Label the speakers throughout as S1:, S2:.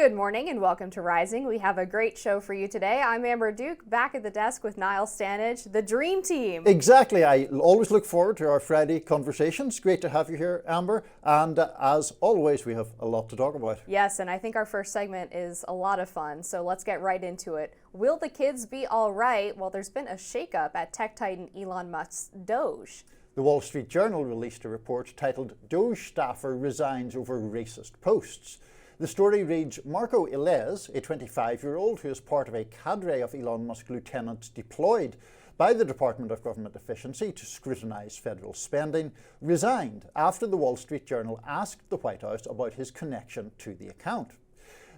S1: Good morning and welcome to Rising. We have a great show for you today. I'm Amber Duke, back at the desk with Niall Stanage, the dream team.
S2: Exactly. I always look forward to our Friday conversations. Great to have you here, Amber. And as always, we have a lot to talk about.
S1: Yes, and I think our first segment is a lot of fun, so let's get right into it. Will the kids be all right? Well, there's been a shakeup at tech titan Elon Musk's DOGE.
S2: The Wall Street Journal released a report titled "DOGE Staffer Resigns Over Racist Posts." The story reads, Marco Illes, a 25-year-old who is part of a cadre of Elon Musk lieutenants deployed by the Department of Government Efficiency to scrutinise federal spending, resigned after the Wall Street Journal asked the White House about his connection to the account.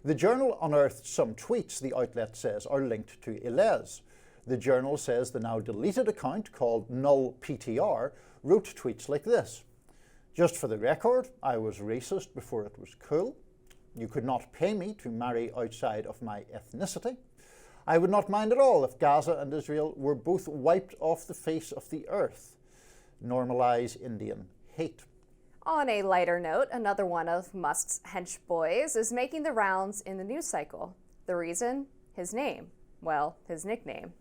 S2: The Journal unearthed some tweets the outlet says are linked to Illes. The Journal says the now deleted account, called Null PTR, wrote tweets like this. Just for the record, I was racist before it was cool. You could not pay me to marry outside of my ethnicity. I would not mind at all if Gaza and Israel were both wiped off the face of the earth. Normalise Indian hate.
S1: On a lighter note, another one of Musk's hench boys is making the rounds in the news cycle. The reason? His name. Well, his nickname.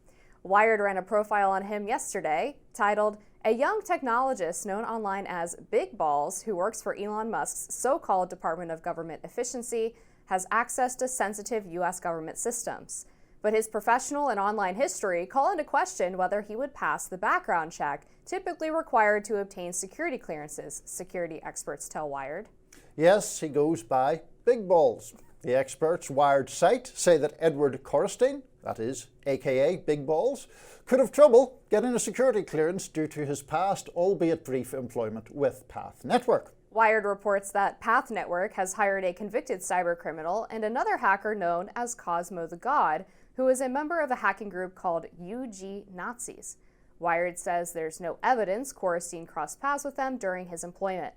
S1: Wired ran a profile on him yesterday titled, "A young technologist known online as Big Balls, who works for Elon Musk's so-called Department of Government Efficiency, has access to sensitive U.S. government systems. But his professional and online history call into question whether he would pass the background check typically required to obtain security clearances," security experts tell Wired.
S2: Yes, he goes by Big Balls. The experts' Wired site say that Edward Correstein, that is, aka Big Balls, could have trouble getting a security clearance due to his past, albeit brief, employment with Path Network.
S1: Wired reports that Path Network has hired a convicted cybercriminal and another hacker known as Charlamagne Tha God, who is a member of a hacking group called UG Nazis. Wired says there's no evidence Correstein crossed paths with them during his employment.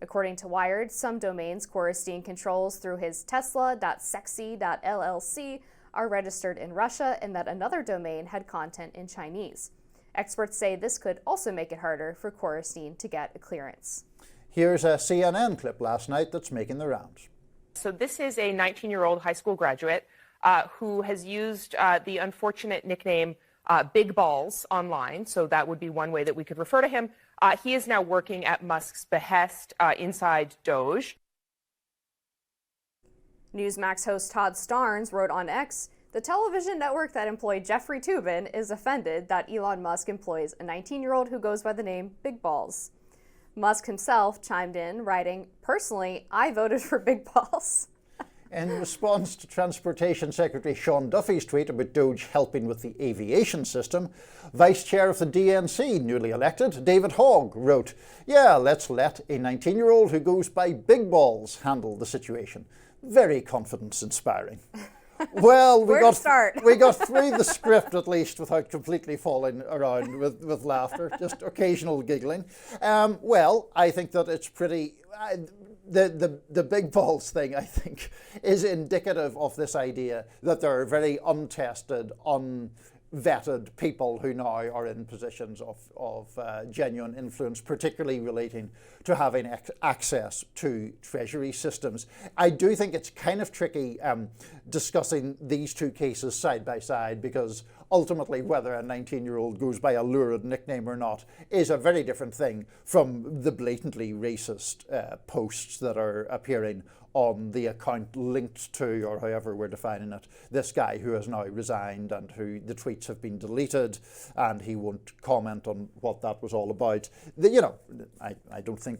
S1: According to Wired, some domains Correstein controls through his tesla.sexy.llc are registered in Russia, and that another domain had content in Chinese. Experts say this could also make it harder for Correstein to get a clearance.
S2: Here's a CNN clip last night that's making the rounds.
S3: So this is a 19-year-old high school graduate who has used the unfortunate nickname Big Balls online, so that would be one way that we could refer to him. He is now working at Musk's behest inside DOGE.
S1: Newsmax host Todd Starnes wrote on X, "The television network that employed Jeffrey Toobin is offended that Elon Musk employs a 19-year-old who goes by the name Big Balls." Musk himself chimed in, writing, "Personally, I voted for Big Balls."
S2: In response to Transportation Secretary Sean Duffy's tweet about DOGE helping with the aviation system, Vice Chair of the DNC, newly elected, David Hogg, wrote, "Yeah, let's let a 19-year-old who goes by Big Balls handle the situation. Very confidence-inspiring." Well, we got through the script at least without completely falling around with laughter, just occasional giggling. Well, I think that it's pretty... The Big Balls thing, I think, is indicative of this idea that there are very untested, unvetted people who now are in positions of genuine influence, particularly relating to having access to treasury systems. I do think it's kind of tricky discussing these two cases side by side, because ultimately whether a 19-year-old goes by a lurid nickname or not is a very different thing from the blatantly racist posts that are appearing on the account linked to, or however we're defining it, this guy who has now resigned and who the tweets have been deleted and he won't comment on what that was all about. I don't think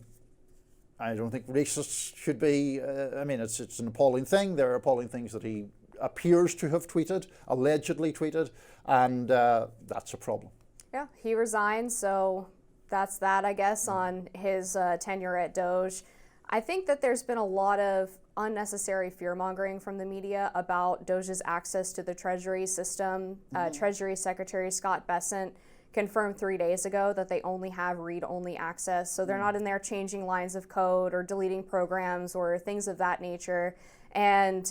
S2: racists should be, it's an appalling thing. There are appalling things that he appears to have tweeted, allegedly tweeted, and that's a problem.
S1: Yeah, he resigned, so that's that, I guess, on his tenure at DOGE. I think that there's been a lot of unnecessary fear-mongering from the media about DOGE's access to the Treasury system. Treasury Secretary Scott Bessent confirmed 3 days ago that they only have read-only access, so they're not in there changing lines of code or deleting programs or things of that nature. And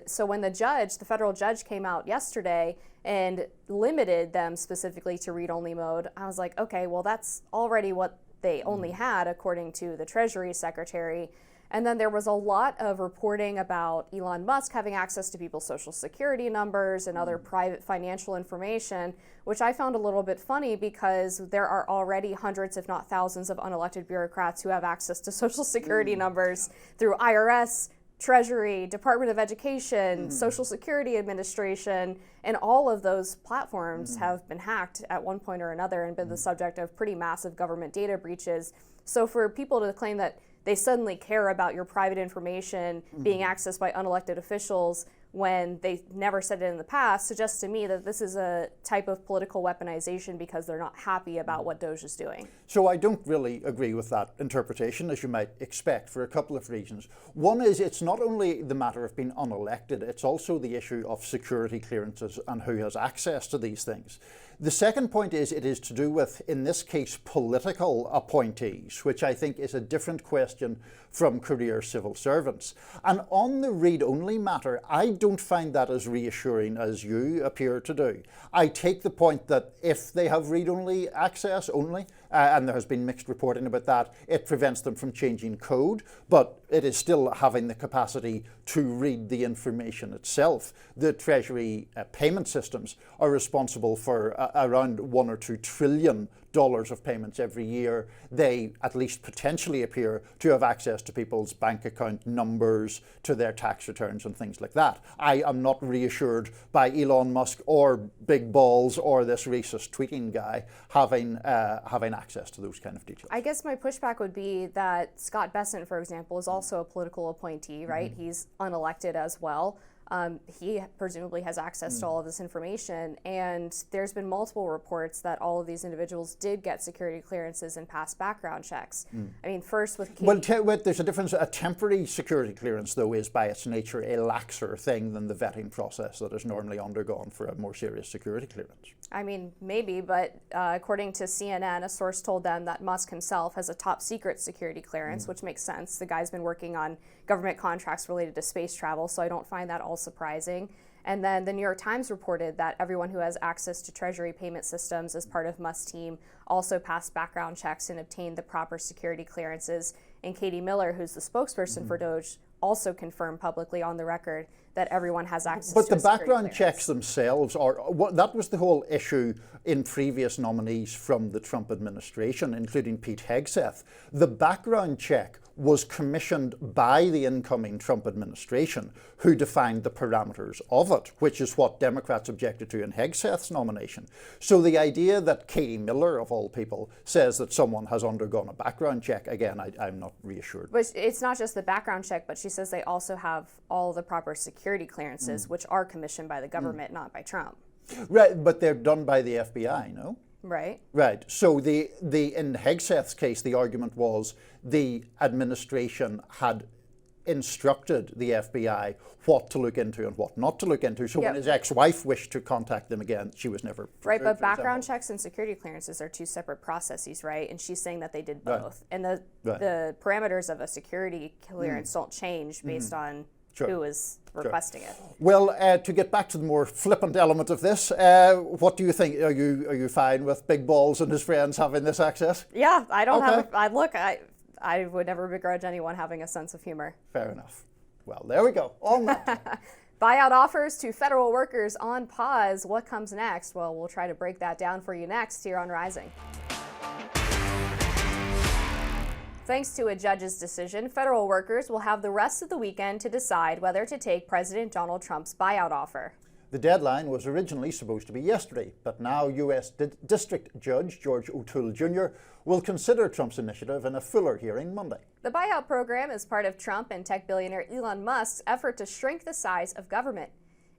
S1: so when the federal judge came out yesterday and limited them specifically to read-only mode, I was like, okay, well, that's already what they only had, according to the Treasury Secretary. And then there was a lot of reporting about Elon Musk having access to people's social security numbers and other private financial information, which I found a little bit funny because there are already hundreds, if not thousands, of unelected bureaucrats who have access to social security numbers through IRS, Treasury, Department of Education, Social Security Administration, and all of those platforms have been hacked at one point or another and been the subject of pretty massive government data breaches. So for people to claim that they suddenly care about your private information being accessed by unelected officials when they never said it in the past suggests to me that this is a type of political weaponization because they're not happy about what DOGE is doing.
S2: So I don't really agree with that interpretation, as you might expect, for a couple of reasons. One is it's not only the matter of being unelected, it's also the issue of security clearances and who has access to these things. The second point is it is to do with, in this case, political appointees, which I think is a different question from career civil servants. And on the read-only matter, I don't find that as reassuring as you appear to do. I take the point that if they have read-only access only, and there has been mixed reporting about that, it prevents them from changing code, but it is still having the capacity to read the information itself. The Treasury payment systems are responsible for around $1 or $2 trillion of payments every year. They at least potentially appear to have access to people's bank account numbers, to their tax returns and things like that. I am not reassured by Elon Musk or Big Balls or this racist tweeting guy having access to those kind of details.
S1: I guess my pushback would be that Scott Bessent, for example, is also a political appointee, right? He's unelected as well. He presumably has access to all of this information, and there's been multiple reports that all of these individuals did get security clearances and pass background checks. I mean, first with Katie...
S2: Well, there's a difference. A temporary security clearance, though, is by its nature a laxer thing than the vetting process that is normally undergone for a more serious security clearance.
S1: I mean, maybe, but according to CNN, a source told them that Musk himself has a top secret security clearance, which makes sense. The guy's been working on government contracts related to space travel, so I don't find that all surprising. And then the New York Times reported that everyone who has access to Treasury payment systems as part of Musk's team also passed background checks and obtained the proper security clearances. And Katie Miller, who's the spokesperson for DOGE, also confirmed publicly on the record that everyone has access to a security clearance.
S2: But the background checks themselves are, that was the whole issue in previous nominees from the Trump administration, including Pete Hegseth. The background check was commissioned by the incoming Trump administration, who defined the parameters of it, which is what Democrats objected to in Hegseth's nomination. So the idea that Katie Miller, of all people, says that someone has undergone a background check, again, I'm not reassured.
S1: But it's not just the background check, but she says they also have all the proper security clearances, which are commissioned by the government, not by Trump.
S2: Right, but they're done by the FBI, no?
S1: Right.
S2: Right. So in Hegseth's case, the argument was the administration had instructed the FBI what to look into and what not to look into. So when his ex-wife wished to contact them again, she was never...
S1: Right, but background checks and security clearances are two separate processes, right? And she's saying that they did both. And the parameters of a security clearance don't change based on who is requesting it.
S2: Well, to get back to the more flippant element of this, what do you think? Are you fine with Big Balls and his friends having this access?
S1: Yeah, I don't have... I would never begrudge anyone having a sense of humor.
S2: Fair enough. Well, there we go. On that.
S1: Buyout offers to federal workers on pause. What comes next? Well, we'll try to break that down for you next here on Rising. Thanks to a judge's decision, federal workers will have the rest of the weekend to decide whether to take President Donald Trump's buyout offer.
S2: The deadline was originally supposed to be yesterday, but now U.S. District Judge George O'Toole Jr. will consider Trump's initiative in a fuller hearing Monday.
S1: The buyout program is part of Trump and tech billionaire Elon Musk's effort to shrink the size of government.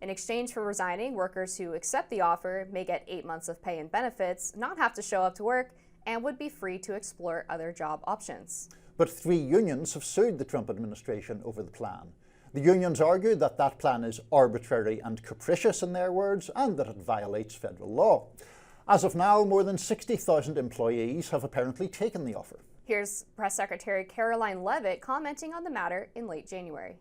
S1: In exchange for resigning, workers who accept the offer may get 8 months of pay and benefits, not have to show up to work, and would be free to explore other job options.
S2: But 3 unions have sued the Trump administration over the plan. The unions argue that that plan is arbitrary and capricious in their words, and that it violates federal law. As of now, more than 60,000 employees have apparently taken the offer.
S1: Here's Press Secretary Caroline Leavitt commenting on the matter in late January.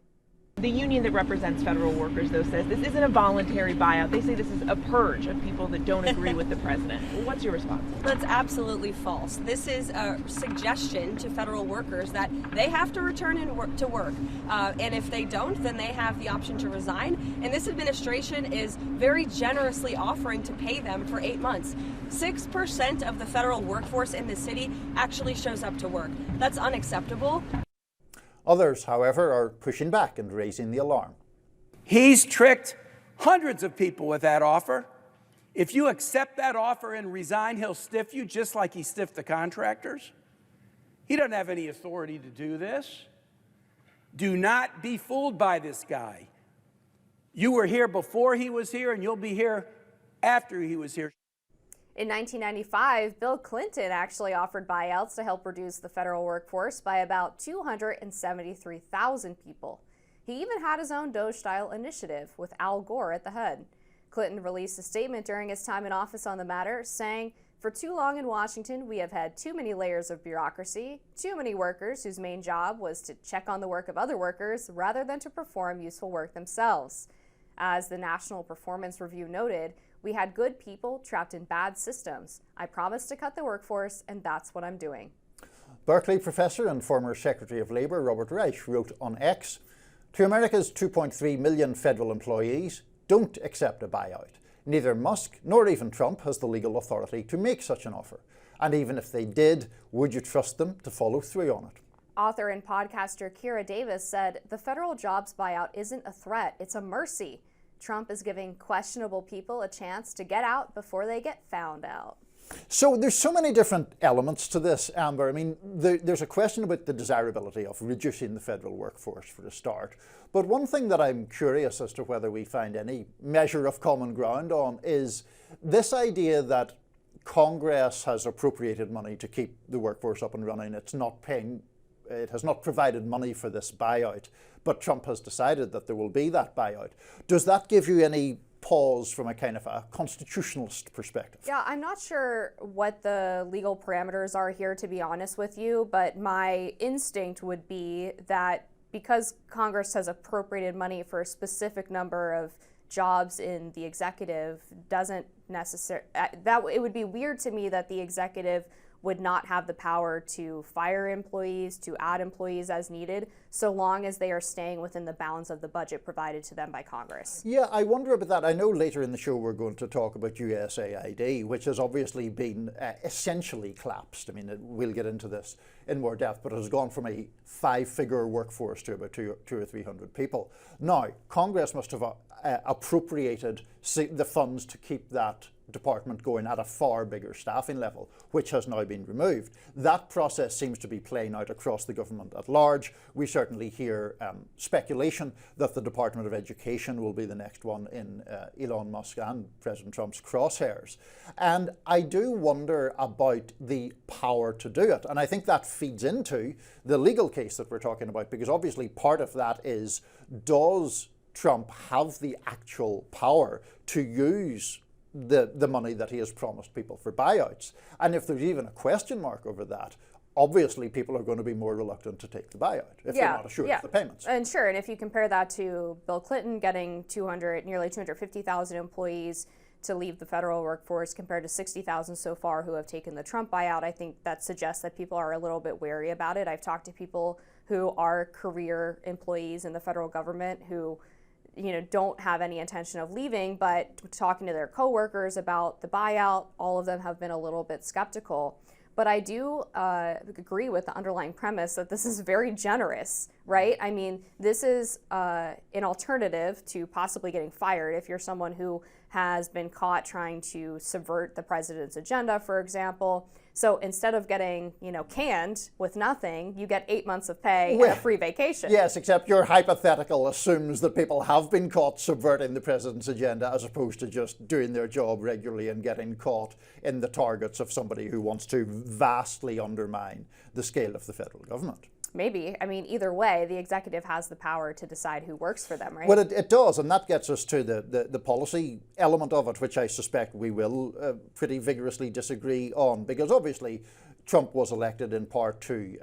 S4: The union that represents federal workers, though, says this isn't a voluntary buyout. They say this is a purge of people that don't agree with the president. What's your response?
S5: That's absolutely false. This is a suggestion to federal workers that they have to return to work. And if they don't, then they have the option to resign. And this administration is very generously offering to pay them for 8 months. 6% of the federal workforce in the city actually shows up to work. That's unacceptable.
S2: Others, however, are pushing back and raising the alarm.
S6: He's tricked hundreds of people with that offer. If you accept that offer and resign, he'll stiff you just like he stiffed the contractors. He doesn't have any authority to do this. Do not be fooled by this guy. You were here before he was here, and you'll be here after he was here.
S1: In 1995, Bill Clinton actually offered buyouts to help reduce the federal workforce by about 273,000 people. He even had his own DOGE-style initiative with Al Gore at the head. Clinton released a statement during his time in office on the matter, saying, "For too long in Washington, we have had too many layers of bureaucracy, too many workers whose main job was to check on the work of other workers rather than to perform useful work themselves." As the National Performance Review noted, "We had good people trapped in bad systems. I promised to cut the workforce, and that's what I'm doing."
S2: Berkeley professor and former Secretary of Labour Robert Reich wrote on X, "To America's 2.3 million federal employees, don't accept a buyout. Neither Musk nor even Trump has the legal authority to make such an offer. And even if they did, would you trust them to follow through on it?"
S1: Author and podcaster Kira Davis said, "The federal jobs buyout isn't a threat, it's a mercy. Trump is giving questionable people a chance to get out before they get found out."
S2: So there's so many different elements to this, Amber. I mean, there's a question about the desirability of reducing the federal workforce for a start. But one thing that I'm curious as to whether we find any measure of common ground on is this idea that Congress has appropriated money to keep the workforce up and running. It has not provided money for this buyout, but Trump has decided that there will be that buyout. Does that give you any pause from a kind of a constitutionalist perspective?
S1: Yeah, I'm not sure what the legal parameters are here, to be honest with you, but my instinct would be that because Congress has appropriated money for a specific number of jobs in the executive doesn't necessarily, that it would be weird to me that the executive would not have the power to fire employees, to add employees as needed, so long as they are staying within the bounds of the budget provided to them by Congress.
S2: Yeah, I wonder about that. I know later in the show we're going to talk about USAID, which has obviously been essentially collapsed. I mean, we'll get into this in more depth, but it has gone from a 5-figure workforce to about 200 or 300 people. Now, Congress must have appropriated the funds to keep that department going at a far bigger staffing level, which has now been removed. That process seems to be playing out across the government at large. We certainly hear speculation that the Department of Education will be the next one in Elon Musk and President Trump's crosshairs. And I do wonder about the power to do it. And I think that feeds into the legal case that we're talking about, because obviously part of that is, does Trump have the actual power to use the money that he has promised people for buyouts? And if there's even a question mark over that, obviously people are going to be more reluctant to take the buyout if they're not assured of the payments.
S1: And sure, and if you compare that to Bill Clinton getting nearly 250,000 employees to leave the federal workforce compared to 60,000 so far who have taken the Trump buyout, I think that suggests that people are a little bit wary about it. I've talked to people who are career employees in the federal government who don't have any intention of leaving, but talking to their coworkers about the buyout, all of them have been a little bit skeptical. But I do agree with the underlying premise that this is very generous, right? I mean, this is an alternative to possibly getting fired if you're someone who has been caught trying to subvert the president's agenda, for example. So instead of getting, canned with nothing, you get 8 months of pay and a free vacation.
S2: Yes, except your hypothetical assumes that people have been caught subverting the president's agenda as opposed to just doing their job regularly and getting caught in the targets of somebody who wants to vastly undermine the scale of the federal government.
S1: Maybe. I mean, either way, the executive has the power to decide who works for them, right?
S2: Well, it does, and that gets us to the policy element of it, which I suspect we will pretty vigorously disagree on, because obviously Trump was elected in part to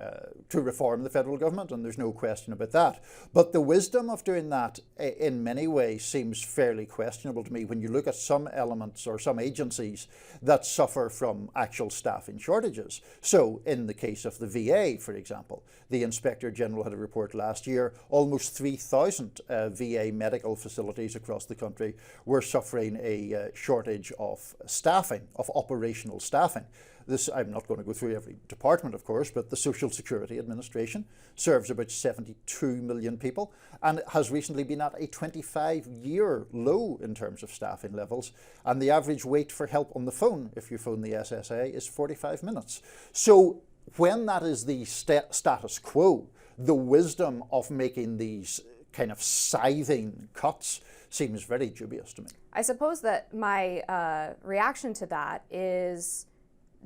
S2: reform the federal government, and there's no question about that. But the wisdom of doing that in many ways seems fairly questionable to me when you look at some elements or some agencies that suffer from actual staffing shortages. So in the case of the VA, for example, the Inspector General had a report last year, almost 3,000 VA medical facilities across the country were suffering a shortage of staffing, of operational staffing. This, I'm not going to go through every department, of course, but the Social Security Administration serves about 72 million people and has recently been at a 25-year low in terms of staffing levels. And the average wait for help on the phone, if you phone the SSA, is 45 minutes. So when that is the status quo, the wisdom of making these kind of scything cuts seems very dubious to me.
S1: I suppose that my reaction to that is,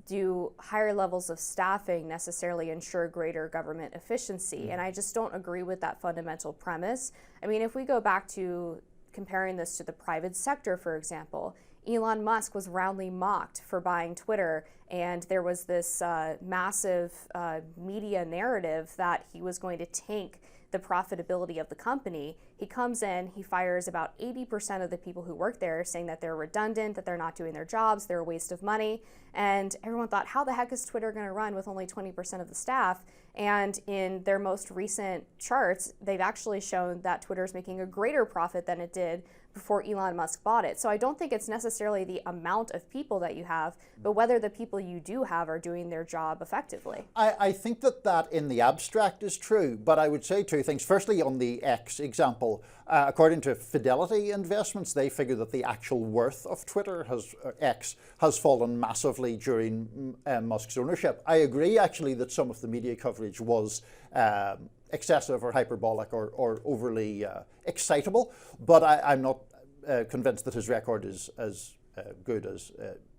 S1: do higher levels of staffing necessarily ensure greater government efficiency? And I just don't agree with that fundamental premise. I mean, if we go back to comparing this to the private sector, for example, Elon Musk was roundly mocked for buying Twitter, and there was this massive media narrative that he was going to tank the profitability of the company. He comes in, he fires about 80% of the people who work there, saying that they're redundant, that they're not doing their jobs, they're a waste of money. And everyone thought, how the heck is Twitter going to run with only 20% of the staff? And in their most recent charts, they've actually shown that Twitter is making a greater profit than it did before Elon Musk bought it. So I don't think it's necessarily the amount of people that you have, but whether the people you do have are doing their job effectively.
S2: I think that in the abstract is true, but I would say two things. Firstly, on the X example, according to Fidelity Investments, they figure that the actual worth of Twitter X has fallen massively during Musk's ownership. I agree, actually, that some of the media coverage was excessive or hyperbolic or overly excitable, but I'm not convinced that his record is as good as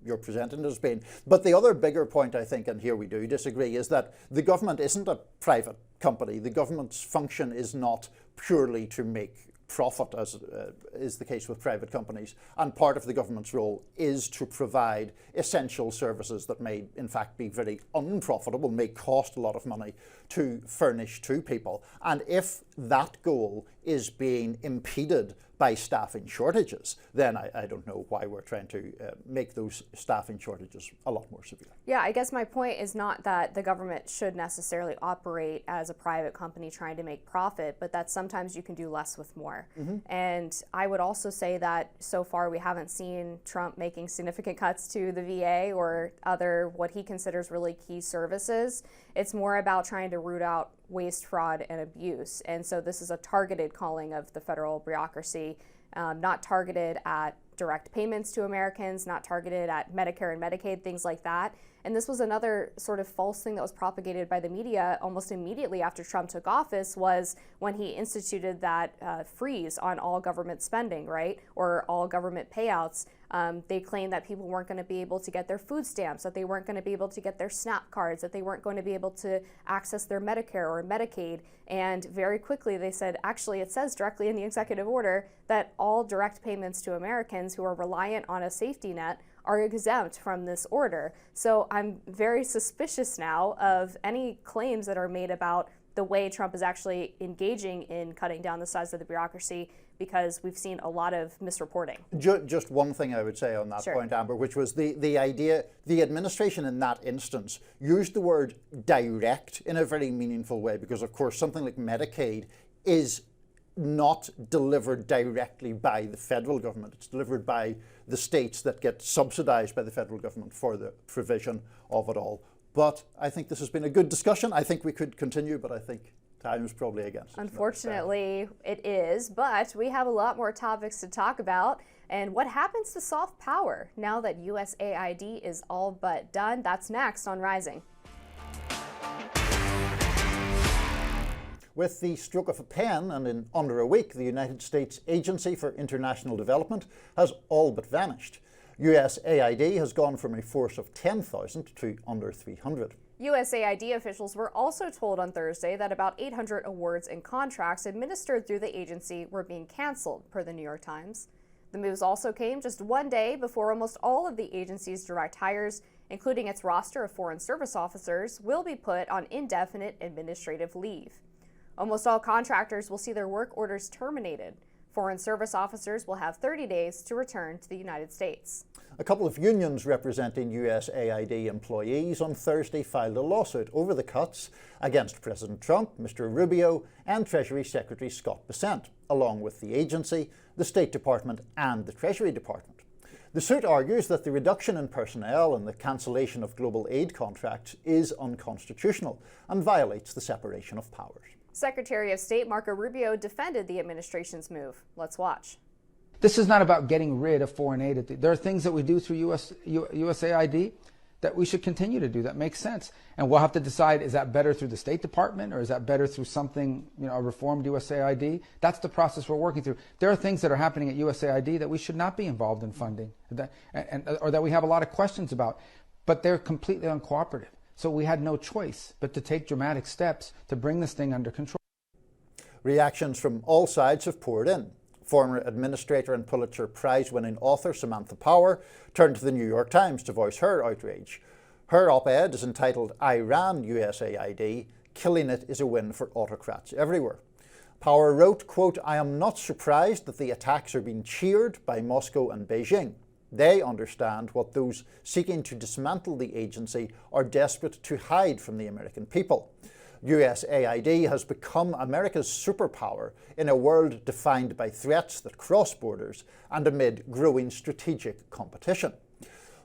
S2: you're presenting it as being. But the other bigger point, I think, and here we do disagree, is that the government isn't a private company. The government's function is not purely to make profit, as is the case with private companies. And part of the government's role is to provide essential services that may, in fact, be very unprofitable, may cost a lot of money to furnish to people. And if that goal is being impeded by staffing shortages, then I don't know why we're trying to make those staffing shortages a lot more severe.
S1: Yeah, I guess my point is not that the government should necessarily operate as a private company trying to make profit, but that sometimes you can do less with more. And I would also say that so far we haven't seen Trump making significant cuts to the VA or other what he considers really key services. It's more about trying to root out waste, fraud, and abuse. And so this is a targeted calling of the federal bureaucracy, not targeted at direct payments to Americans, not targeted at Medicare and Medicaid, things like that. And this was another sort of false thing that was propagated by the media almost immediately after Trump took office, was when he instituted that freeze on all government spending, right? Or all government payouts. They claimed that people weren't going to be able to get their food stamps, that they weren't going to be able to get their SNAP cards, that they weren't going to be able to access their Medicare or Medicaid. And very quickly they said, actually, it says directly in the executive order that all direct payments to Americans who are reliant on a safety net are exempt from this order. So I'm very suspicious now of any claims that are made about the way Trump is actually engaging in cutting down the size of the bureaucracy, because we've seen a lot of misreporting.
S2: Just one thing I would say on that point, Amber, which was the idea, the administration in that instance used the word direct in a very meaningful way, because of course something like Medicaid is not delivered directly by the federal government. It's delivered by the states that get subsidized by the federal government for the provision of it all. But I think this has been a good discussion. I think we could continue, but I think time is probably against us.
S1: Unfortunately, it is, but we have a lot more topics to talk about. And what happens to soft power now that USAID is all but done? That's next on Rising.
S2: With the stroke of a pen, and in under a week, the United States Agency for International Development has all but vanished. USAID has gone from a force of 10,000 to under 300.
S1: USAID officials were also told on Thursday that about 800 awards and contracts administered through the agency were being canceled, per the New York Times. The moves also came just one day before almost all of the agency's direct hires, including its roster of Foreign Service officers, will be put on indefinite administrative leave. Almost all contractors will see their work orders terminated. Foreign Service officers will have 30 days to return to the United States.
S2: A couple of unions representing USAID employees on Thursday filed a lawsuit over the cuts against President Trump, Mr. Rubio, and Treasury Secretary Scott Bessent, along with the agency, the State Department, and the Treasury Department. The suit argues that the reduction in personnel and the cancellation of global aid contracts is unconstitutional and violates the separation of powers.
S1: Secretary of State Marco Rubio defended the administration's move. Let's watch.
S7: This is not about getting rid of foreign aid. There are things that we do through USAID that we should continue to do that makes sense. And we'll have to decide, is that better through the State Department or is that better through something, a reformed USAID? That's the process we're working through. There are things that are happening at USAID that we should not be involved in funding or that we have a lot of questions about, but they're completely uncooperative. So we had no choice but to take dramatic steps to bring this thing under control.
S2: Reactions from all sides have poured in. Former administrator and Pulitzer Prize-winning author Samantha Power turned to the New York Times to voice her outrage. Her op-ed is entitled "I Ran USAID, Killing It is a Win for Autocrats Everywhere." Power wrote, quote, "I am not surprised that the attacks are being cheered by Moscow and Beijing. They understand what those seeking to dismantle the agency are desperate to hide from the American people. USAID has become America's superpower in a world defined by threats that cross borders and amid growing strategic competition."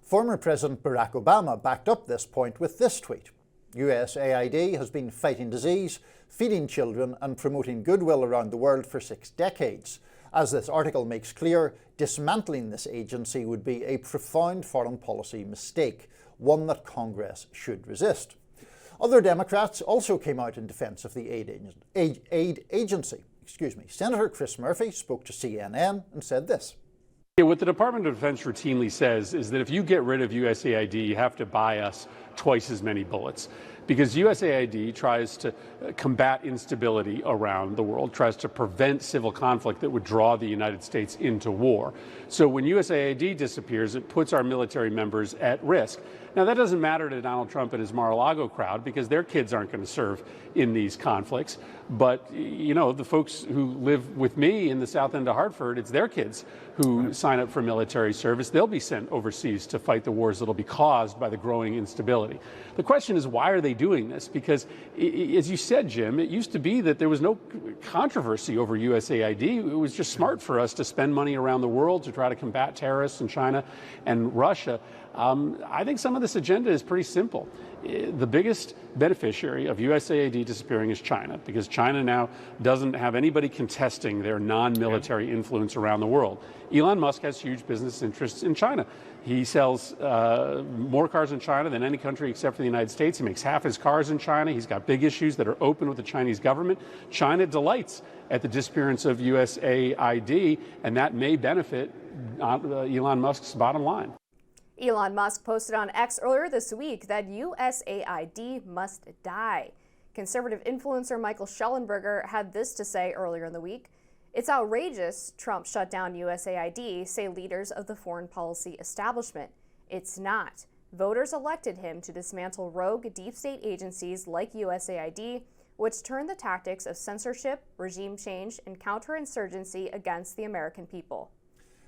S2: Former President Barack Obama backed up this point with this tweet. USAID has been fighting disease, feeding children and promoting goodwill around the world for 6 decades. As this article makes clear, dismantling this agency would be a profound foreign policy mistake, one that Congress should resist. Other Democrats also came out in defense of the aid agency. Senator Chris Murphy spoke to CNN and said this.
S8: What the Department of Defense routinely says is that if you get rid of USAID, you have to buy us twice as many bullets. Because USAID tries to combat instability around the world, tries to prevent civil conflict that would draw the United States into war. So when USAID disappears, it puts our military members at risk. Now, that doesn't matter to Donald Trump and his Mar-a-Lago crowd because their kids aren't going to serve in these conflicts. But, the folks who live with me in the south end of Hartford, it's their kids who sign up for military service. They'll be sent overseas to fight the wars that'll be caused by the growing instability. The question is, why are they doing this? Because, as you said, Jim, it used to be that there was no controversy over USAID. It was just smart for us to spend money around the world to try to combat terrorists in China and Russia. I think some of this agenda is pretty simple. The biggest beneficiary of USAID disappearing is China, because China now doesn't have anybody contesting their non-military influence around the world. Elon Musk has huge business interests in China. He sells more cars in China than any country except for the United States. He makes half his cars in China. He's got big issues that are open with the Chinese government. China delights at the disappearance of USAID, and that may benefit Elon Musk's bottom line.
S1: Elon Musk posted on X earlier this week that USAID must die. Conservative influencer Michael Schellenberger had this to say earlier in the week. "It's outrageous Trump shut down USAID, say leaders of the foreign policy establishment. It's not. Voters elected him to dismantle rogue deep state agencies like USAID, which turn the tactics of censorship, regime change, and counterinsurgency against the American people."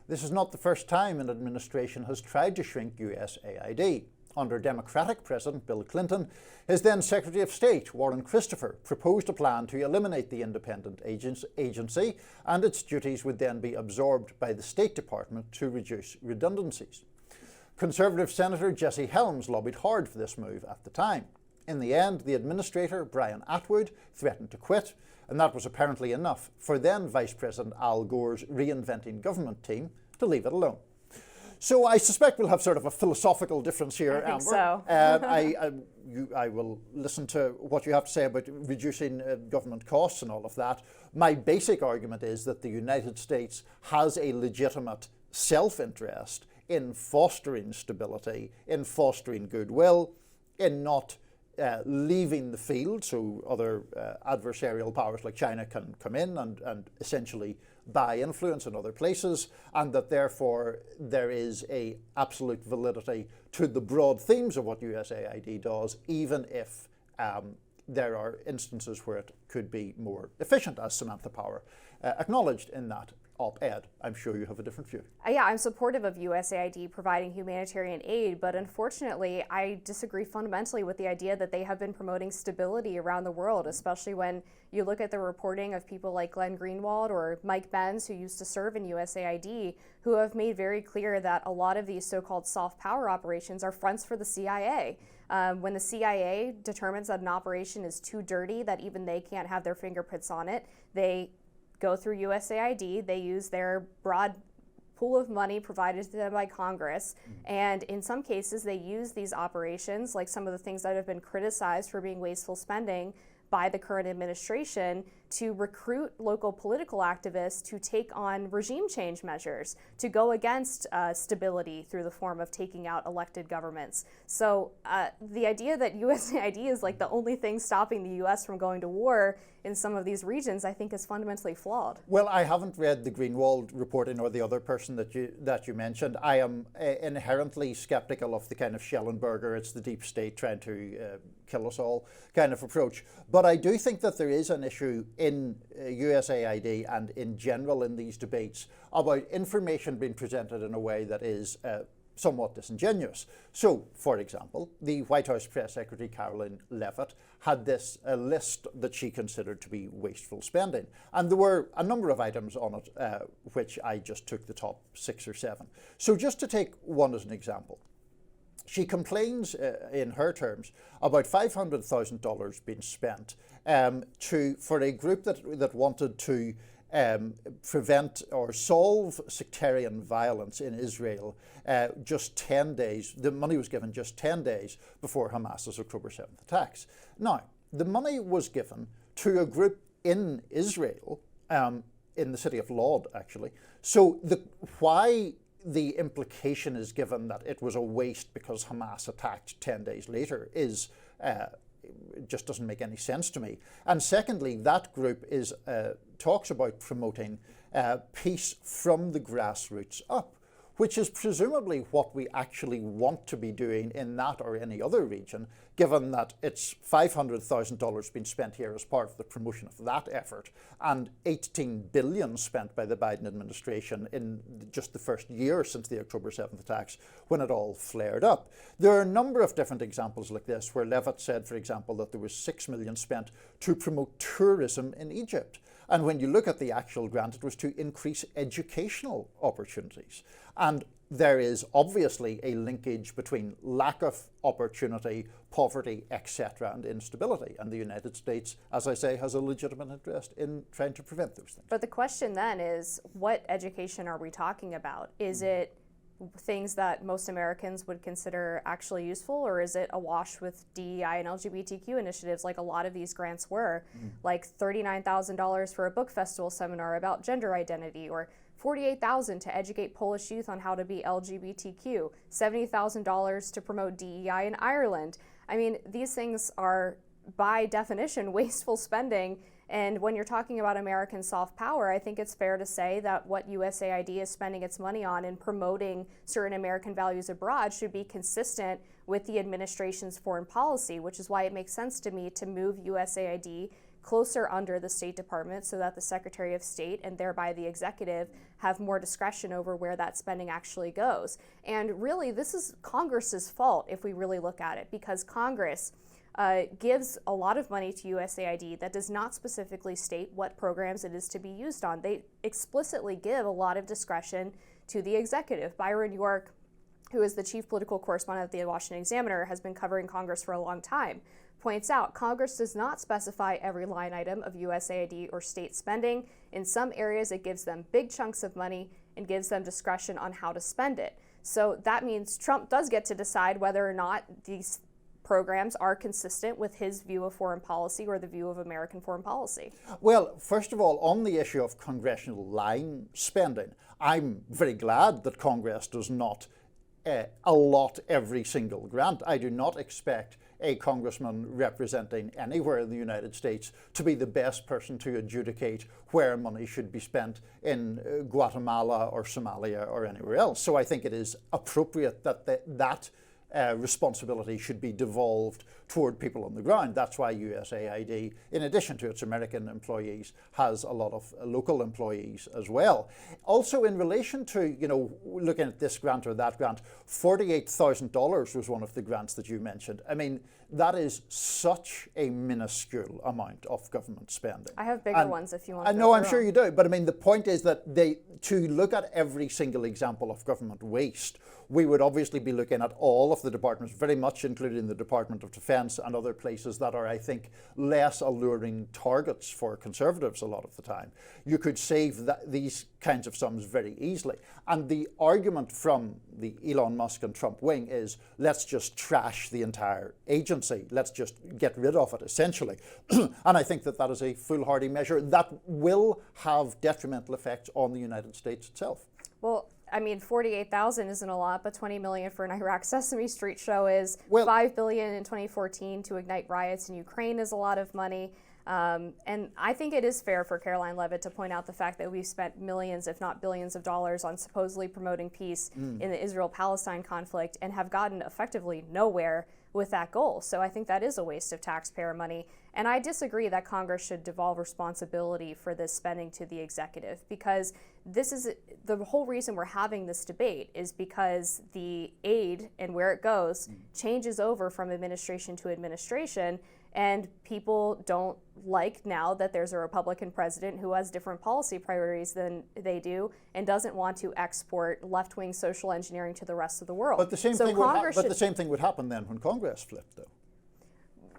S2: This is not the first time an administration has tried to shrink USAID. Under Democratic President Bill Clinton, his then Secretary of State, Warren Christopher, proposed a plan to eliminate the independent agency, and its duties would then be absorbed by the State Department to reduce redundancies. Conservative Senator Jesse Helms lobbied hard for this move at the time. In the end, the administrator, Brian Atwood, threatened to quit, and that was apparently enough for then Vice President Al Gore's Reinventing Government team to leave it alone. So I suspect we'll have sort of a philosophical difference here,
S1: I think
S2: Amber.
S1: so.
S2: I will listen to what you have to say about reducing government costs and all of that. My basic argument is that the United States has a legitimate self-interest in fostering stability, in fostering goodwill, in not leaving the field, so other adversarial powers like China can come in and essentially buy influence in other places, and that therefore there is a absolute validity to the broad themes of what USAID does, even if there are instances where it could be more efficient, as Samantha Power acknowledged in that op-ed. I'm sure you have a different view.
S1: Yeah, I'm supportive of USAID providing humanitarian aid, but unfortunately, I disagree fundamentally with the idea that they have been promoting stability around the world, especially when you look at the reporting of people like Glenn Greenwald or Mike Benz, who used to serve in USAID, who have made very clear that a lot of these so-called soft power operations are fronts for the CIA. When the CIA determines that an operation is too dirty, that even they can't have their fingerprints on it, they go through USAID, they use their broad pool of money provided to them by Congress, and in some cases they use these operations, like some of the things that have been criticized for being wasteful spending by the current administration, to recruit local political activists to take on regime change measures, to go against stability through the form of taking out elected governments. So the idea that USAID is like the only thing stopping the US from going to war in some of these regions, I think is fundamentally flawed.
S2: Well, I haven't read the Greenwald reporting or the other person that you mentioned. I am inherently skeptical of the kind of Schellenberger, it's the deep state trying to kill us all kind of approach. But I do think that there is an issue in USAID and in general in these debates about information being presented in a way that is somewhat disingenuous. So, for example, the White House Press Secretary Caroline Leavitt had this list that she considered to be wasteful spending. And there were a number of items on it, which I just took the top 6 or 7. So just to take one as an example, she complains, in her terms, about $500,000 being spent for a group that wanted to prevent or solve sectarian violence in Israel just 10 days. The money was given just 10 days before Hamas's October 7th attacks. Now, the money was given to a group in Israel, in the city of Lod, actually. So why the implication is given that it was a waste because Hamas attacked 10 days later is just doesn't make any sense to me. And secondly, that group talks about promoting peace from the grassroots up, which is presumably what we actually want to be doing in that or any other region, given that it's $500,000 being spent here as part of the promotion of that effort, and $18 billion spent by the Biden administration in just the first year since the October 7th attacks, when it all flared up. There are a number of different examples like this, where Leavitt said, for example, that there was $6 million spent to promote tourism in Egypt. And when you look at the actual grant, it was to increase educational opportunities. And there is obviously a linkage between lack of opportunity, poverty, etc., and instability. And the United States, as I say, has a legitimate interest in trying to prevent those things.
S1: But the question then is, what education are we talking about? Is it things that most Americans would consider actually useful, or is it awash with DEI and LGBTQ initiatives like a lot of these grants were, like $39,000 for a book festival seminar about gender identity, or $48,000 to educate Polish youth on how to be LGBTQ, $70,000 to promote DEI in Ireland. I mean, these things are by definition wasteful spending. And when you're talking about American soft power, I think it's fair to say that what USAID is spending its money on in promoting certain American values abroad should be consistent with the administration's foreign policy, which is why it makes sense to me to move USAID closer under the State Department so that the Secretary of State and thereby the executive have more discretion over where that spending actually goes. And really, this is Congress's fault if we really look at it, because Congress gives a lot of money to USAID that does not specifically state what programs it is to be used on. They explicitly give a lot of discretion to the executive. Byron York, who is the chief political correspondent at the Washington Examiner, has been covering Congress for a long time, points out Congress does not specify every line item of USAID or state spending. In some areas, it gives them big chunks of money and gives them discretion on how to spend it. So that means Trump does get to decide whether or not these programs are consistent with his view of foreign policy or the view of American foreign policy.
S2: Well, first of all, on the issue of congressional line spending, I'm very glad that Congress does not allot every single grant. I do not expect a congressman representing anywhere in the United States to be the best person to adjudicate where money should be spent in Guatemala or Somalia or anywhere else. So I think it is appropriate that that responsibility should be devolved toward people on the ground. That's why USAID, in addition to its American employees, has a lot of local employees as well. Also, in relation to, looking at this grant or that grant, $48,000 was one of the grants that you mentioned. I mean, that is such a minuscule amount of government spending.
S1: I have bigger ones if you want to.
S2: I know, I'm sure you do. But I mean, the point is that to look at every single example of government waste, we would obviously be looking at all of the departments, very much including the Department of Defense and other places that are, I think, less alluring targets for conservatives a lot of the time. You could save these kinds of sums very easily. And the argument from the Elon Musk and Trump wing is, let's just trash the entire agency. Let's just get rid of it, essentially. And I think that that is a foolhardy measure that will have detrimental effects on the United States itself.
S1: Well, I mean, 48,000 isn't a lot, but 20 million for an Iraq Sesame Street show is.
S2: Well,
S1: 5 billion in 2014 to ignite riots in Ukraine is a lot of money. And I think it is fair for Caroline Leavitt to point out the fact that we've spent millions, if not billions of dollars on supposedly promoting peace in the Israel-Palestine conflict and have gotten effectively nowhere with that goal. So I think that is a waste of taxpayer money. And I disagree that Congress should devolve responsibility for this spending to the executive, because this is the whole reason we're having this debate is because the aid and where it goes changes over from administration to administration. And people don't like now that there's a Republican president who has different policy priorities than they do and doesn't want to export left-wing social engineering to the rest of the world.
S2: But the same thing would happen then when Congress flipped, though.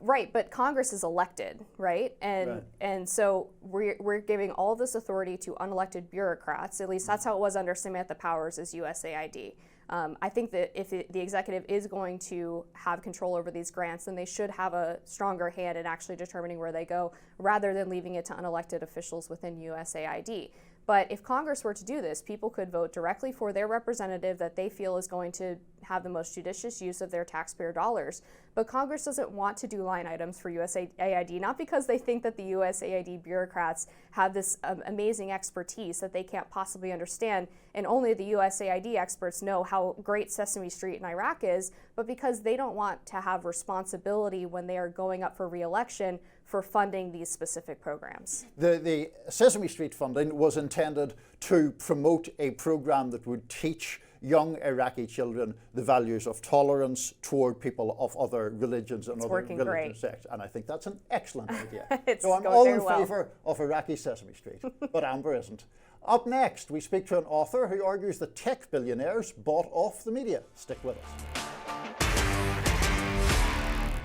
S1: Right, but Congress is elected, right? And so we're giving all this authority to unelected bureaucrats. At least that's how it was under Samantha Powers as USAID. I think that if the executive is going to have control over these grants, then they should have a stronger hand in actually determining where they go, rather than leaving it to unelected officials within USAID. But if Congress were to do this, people could vote directly for their representative that they feel is going to have the most judicious use of their taxpayer dollars. But Congress doesn't want to do line items for USAID, not because they think that the USAID bureaucrats have this amazing expertise that they can't possibly understand, and only the USAID experts know how great Sesame Street in Iraq is, but because they don't want to have responsibility when they are going up for re-election for funding these specific programs.
S2: The Sesame Street funding was intended to promote a program that would teach young Iraqi children the values of tolerance toward people of other religions and other religious sects. And I think that's an excellent idea. So I'm all in favor of Iraqi Sesame Street, but Amber isn't. Up next, we speak to an author who argues that tech billionaires bought off the media. Stick with us.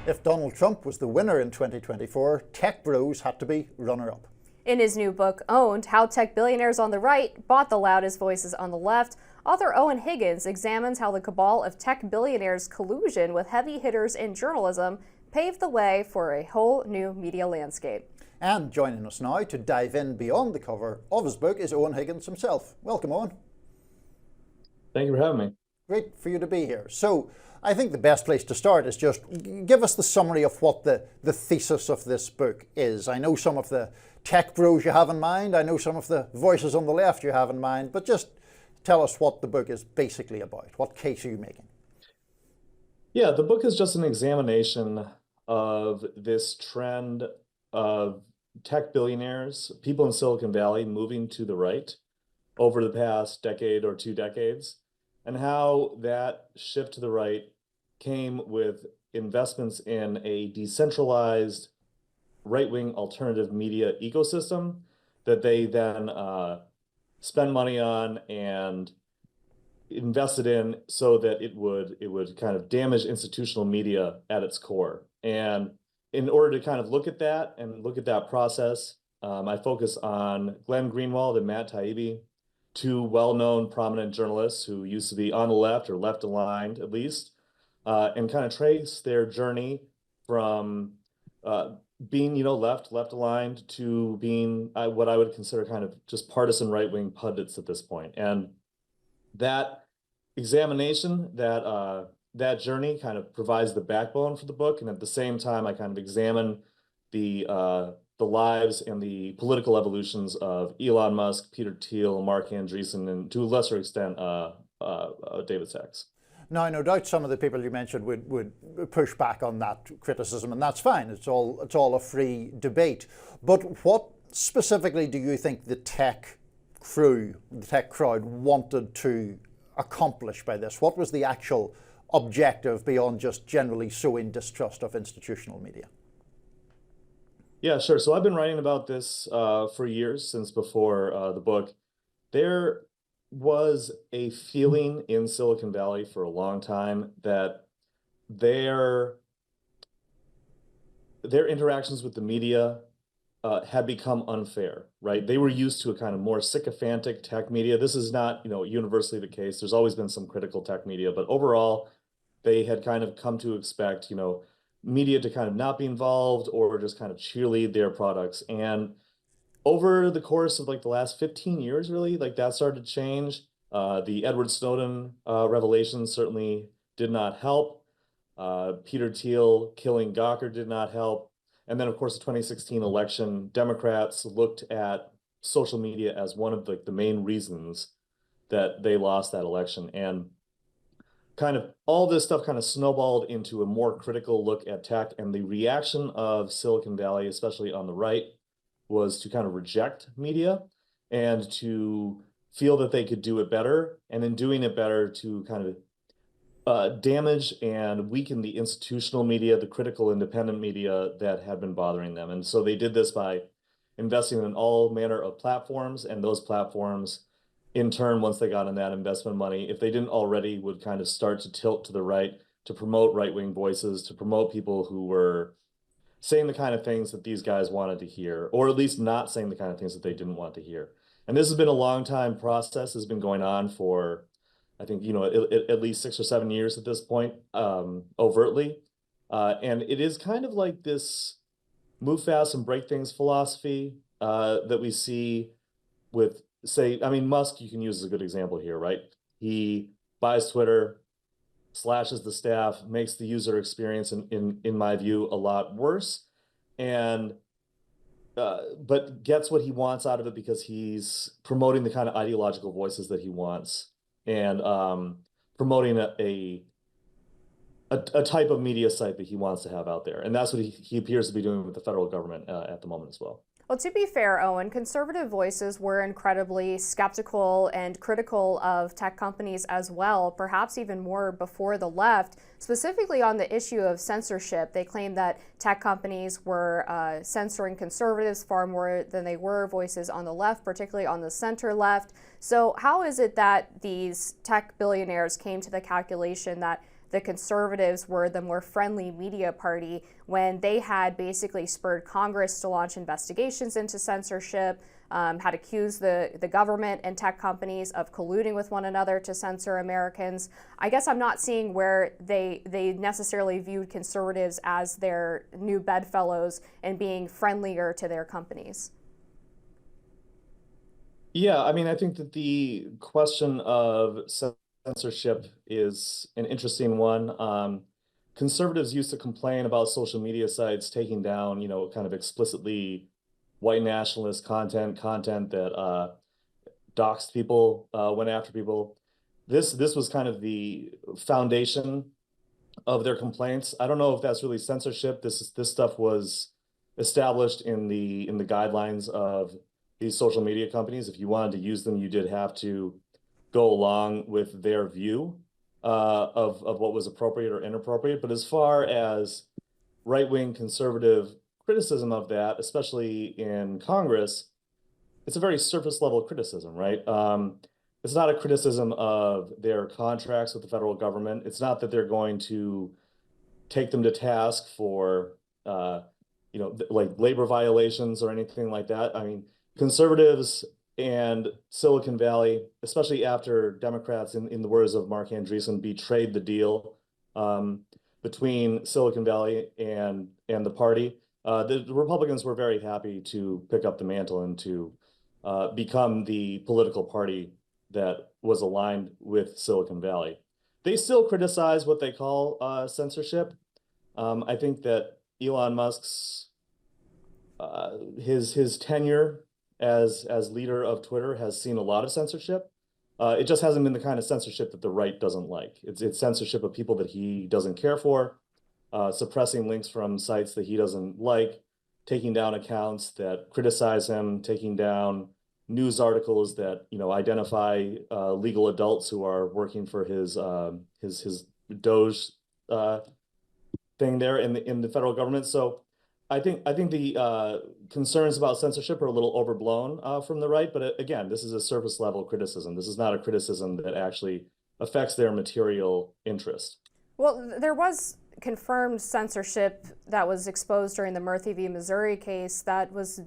S2: If Donald Trump was the winner in 2024, tech bros had to be runner-up.
S1: In his new book, Owned, How Tech Billionaires on the Right Bought the Loudest Voices on the Left, author Owen Higgins examines how the cabal of tech billionaires' collusion with heavy hitters in journalism paved the way for a whole new media landscape.
S2: And joining us now to dive in beyond the cover of his book is Owen Higgins himself. Welcome, Owen.
S9: Thank you for having me.
S2: Great for you to be here. So I think the best place to start is just give us the summary of what the thesis of this book is. I know some of the tech bros you have in mind. I know some of the voices on the left you have in mind, but just tell us what the book is basically about. What case are you making?
S9: Yeah, the book is just an examination of this trend of tech billionaires, people in Silicon Valley moving to the right over the past decade or 2 decades, and how that shift to the right came with investments in a decentralized right-wing alternative media ecosystem that they then spend money on and invested in so that it would kind of damage institutional media at its core. And in order to kind of look at that and look at that process, I focus on Glenn Greenwald and Matt Taibbi, 2 well-known prominent journalists who used to be on the left or left-aligned at least, and kind of trace their journey from being, left-aligned to being what I would consider kind of just partisan right-wing pundits at this point. And that examination, that that journey kind of provides the backbone for the book, and at the same time, I kind of examine the lives and the political evolutions of Elon Musk, Peter Thiel, Mark Andreessen, and to a lesser extent, David Sachs.
S2: Now, no doubt some of the people you mentioned would push back on that criticism, and that's fine. It's all a free debate. But what specifically do you think the tech crowd wanted to accomplish by this? What was the actual objective beyond just generally sowing distrust of institutional media?
S9: Yeah, sure. So I've been writing about this for years, since before the book. There was a feeling in Silicon Valley for a long time that their interactions with the media had become unfair, right? They were used to a kind of more sycophantic tech media. This is not, universally the case. There's always been some critical tech media, but overall, they had kind of come to expect, media to kind of not be involved or just kind of cheerlead their products. And over the course of like the last 15 years, really, like that started to change. The Edward Snowden revelations certainly did not help. Peter Thiel killing Gawker did not help. And then, of course, the 2016 election, Democrats looked at social media as one of the main reasons that they lost that election. And kind of all this stuff kind of snowballed into a more critical look at tech, and the reaction of Silicon Valley, especially on the right, was to kind of reject media and to feel that they could do it better, and in doing it better to kind of damage and weaken the institutional media, the critical independent media that had been bothering them. And so they did this by investing in all manner of platforms, and those platforms in turn, once they got in that investment money, if they didn't already, would kind of start to tilt to the right, to promote right-wing voices, to promote people who were saying the kind of things that these guys wanted to hear, or at least not saying the kind of things that they didn't want to hear. And this has been a long time process. Has been going on for, I think, at least 6 or 7 years at this point, overtly. And it is kind of like this move fast and break things philosophy that we see with, Musk, you can use as a good example here, right? He buys Twitter, slashes the staff, makes the user experience, in my view, a lot worse, and but gets what he wants out of it because he's promoting the kind of ideological voices that he wants, and promoting a type of media site that he wants to have out there. And that's what he appears to be doing with the federal government at the moment as well.
S1: Well, to be fair, Owen, conservative voices were incredibly skeptical and critical of tech companies as well, perhaps even more before the left, specifically on the issue of censorship. They claimed that tech companies were censoring conservatives far more than they were voices on the left, particularly on the center left. So how is it that these tech billionaires came to the calculation that the conservatives were the more friendly media party when they had basically spurred Congress to launch investigations into censorship, had accused the government and tech companies of colluding with one another to censor Americans? I guess I'm not seeing where they necessarily viewed conservatives as their new bedfellows and being friendlier to their companies.
S9: Yeah, I think that the question of censorship is an interesting one. Conservatives used to complain about social media sites taking down, kind of explicitly white nationalist content that doxed people, went after people. This was kind of the foundation of their complaints. I don't know if that's really censorship. This stuff was established in the guidelines of these social media companies. If you wanted to use them, you did have to go along with their view of what was appropriate or inappropriate. But as far as right-wing conservative criticism of that, especially in Congress, it's a very surface level criticism, right? It's not a criticism of their contracts with the federal government. It's not that they're going to take them to task for, like labor violations or anything like that. Conservatives and Silicon Valley, especially after Democrats, in the words of Mark Andreessen, betrayed the deal between Silicon Valley and the party, the Republicans were very happy to pick up the mantle and to become the political party that was aligned with Silicon Valley. they still criticize what they call censorship. I think that Elon Musk's his tenure as leader of Twitter has seen a lot of censorship. It just hasn't been the kind of censorship that the right doesn't like. It's censorship of people that he doesn't care for, suppressing links from sites that he doesn't like, taking down accounts that criticize him, taking down news articles that identify legal adults who are working for his DOGE thing there in the federal government. So I think the concerns about censorship are a little overblown from the right, but again, this is a surface level criticism. This is not a criticism that actually affects their material interest.
S1: Well, there was confirmed censorship that was exposed during the Murphy v. Missouri case that was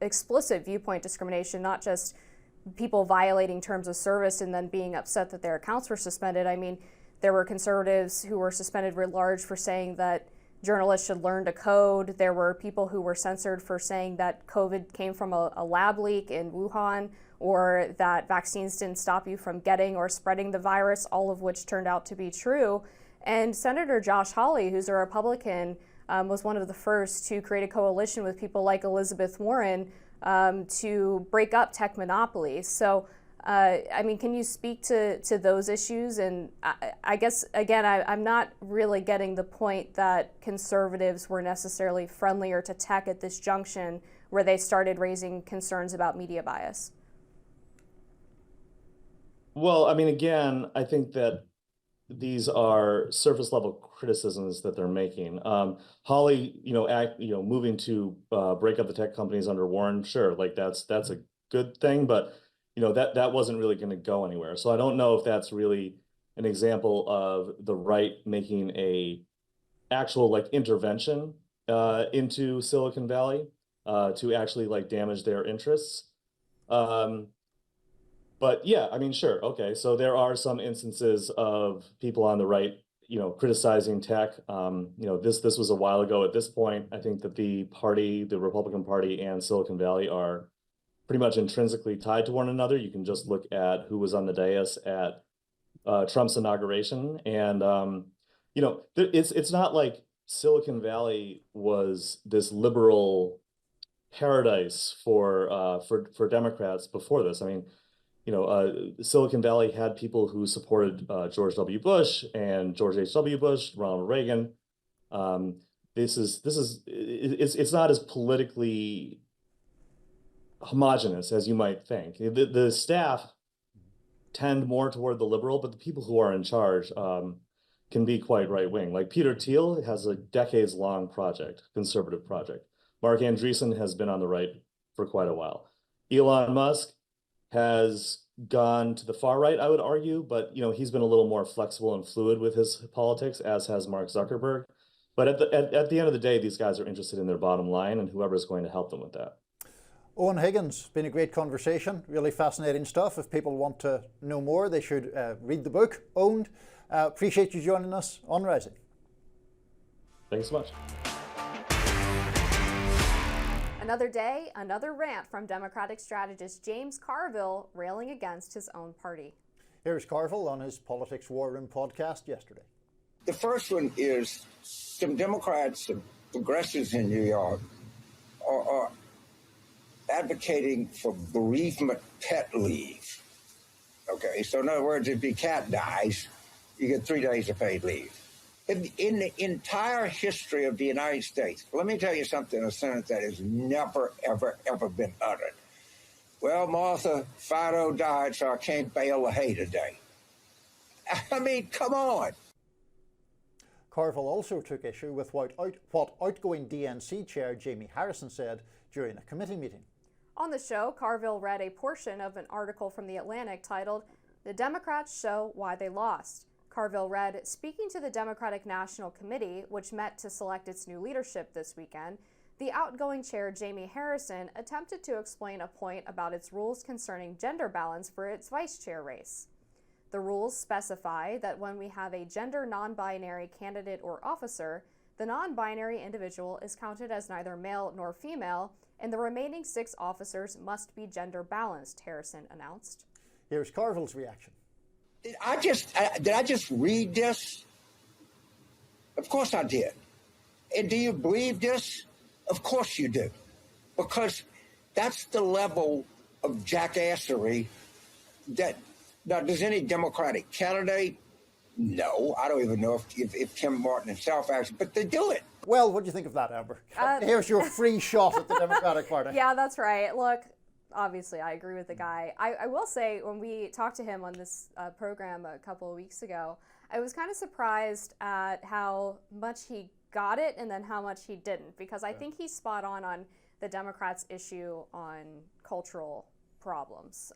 S1: explicit viewpoint discrimination, not just people violating terms of service and then being upset that their accounts were suspended. I mean, there were conservatives who were suspended writ large for saying that journalists should learn to code. There were people who were censored for saying that COVID came from a lab leak in Wuhan, or that vaccines didn't stop you from getting or spreading the virus, all of which turned out to be true. And Senator Josh Hawley, who's a Republican, was one of the first to create a coalition with people like Elizabeth Warren to break up tech monopolies. So, I mean, can you speak to those issues? And I guess, again, I'm not really getting the point that conservatives were necessarily friendlier to tech at this junction where they started raising concerns about media bias.
S9: Well, I mean, again, I think that these are surface level criticisms that they're making. Hawley, moving to break up the tech companies under Warren, sure, like that's a good thing, but that wasn't really going to go anywhere. So I don't know if that's really an example of the right making a actual intervention into Silicon Valley to actually damage their interests. But yeah, I mean, sure, okay. So there are some instances of people on the right, criticizing tech. This was a while ago. At this point, I think that the Republican Party and Silicon Valley are pretty much intrinsically tied to one another. You can just look at who was on the dais at Trump's inauguration, and it's not like Silicon Valley was this liberal paradise for Democrats before this. I mean, Silicon Valley had people who supported George W. Bush and George H.W. Bush, Ronald Reagan. It's not as politically homogenous as you might think. The staff tend more toward the liberal, but the people who are in charge can be quite right-wing. Like Peter Thiel has a decades-long conservative project. Mark Andreessen has been on the right for quite a while. Elon Musk has gone to the far right, I would argue, but he's been a little more flexible and fluid with his politics, as has Mark Zuckerberg. But at the end of the day, these guys are interested in their bottom line and whoever's going to help them with that.
S2: Owen Higgins, been a great conversation, really fascinating stuff. If people want to know more, they should read the book, Owned. Appreciate you joining us on Rising.
S9: Thanks so much.
S1: Another day, another rant from Democratic strategist James Carville railing against his own party.
S2: Here's Carville on his Politics War Room podcast yesterday.
S10: The first one is some Democrats, some progressives in New York, are advocating for bereavement pet leave. Okay, so in other words, if your cat dies, you get 3 days of paid leave. In the entire history of the United States, let me tell you something, a sentence that has never, ever, ever been uttered. Well, Martha, Fido died, so I can't bale the hay today. I mean, come on.
S2: Carville also took issue with what outgoing DNC chair Jamie Harrison said during a committee meeting.
S1: On the show, Carville read a portion of an article from The Atlantic titled, "The Democrats Show Why They Lost." Carville read, speaking to the Democratic National Committee, which met to select its new leadership this weekend, the outgoing chair, Jamie Harrison, attempted to explain a point about its rules concerning gender balance for its vice chair race. The rules specify that when we have a gender non-binary candidate or officer, the non-binary individual is counted as neither male nor female, and the remaining 6 officers must be gender balanced, Harrison announced.
S2: Here's Carville's reaction.
S10: Did I just read this? Of course I did. And do you believe this? Of course you do. Because that's the level of jackassery that, now, does any Democratic candidate? No, I don't even know if Tim Martin himself actually, but they do it.
S2: Well, what do you think of that, Amber? Here's your free shot at the Democratic Party.
S1: Yeah, that's right. Look, obviously, I agree with the guy. I will say, when we talked to him on this program a couple of weeks ago, I was kind of surprised at how much he got it and then how much he didn't, because I think he's spot on the Democrats' issue on cultural problems.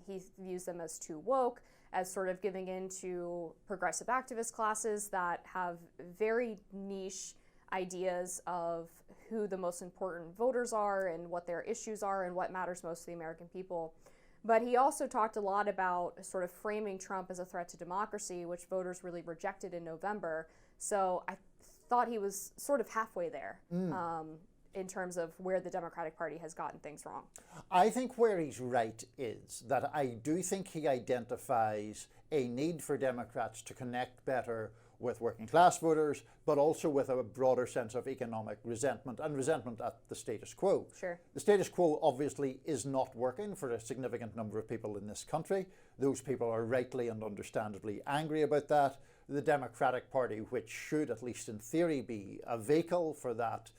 S1: He views them as too woke, as sort of giving in to progressive activist classes that have very niche ideas of who the most important voters are and what their issues are and what matters most to the American people. But he also talked a lot about sort of framing Trump as a threat to democracy, which voters really rejected in November. So I thought he was sort of halfway there in terms of where the Democratic Party has gotten things wrong.
S2: I think where he's right is that I do think he identifies a need for Democrats to connect better with working class voters, but also with a broader sense of economic resentment and resentment at the status quo.
S1: Sure.
S2: The status quo obviously is not working for a significant number of people in this country. Those people are rightly and understandably angry about that. The Democratic Party, which should, at least in theory, be a vehicle for that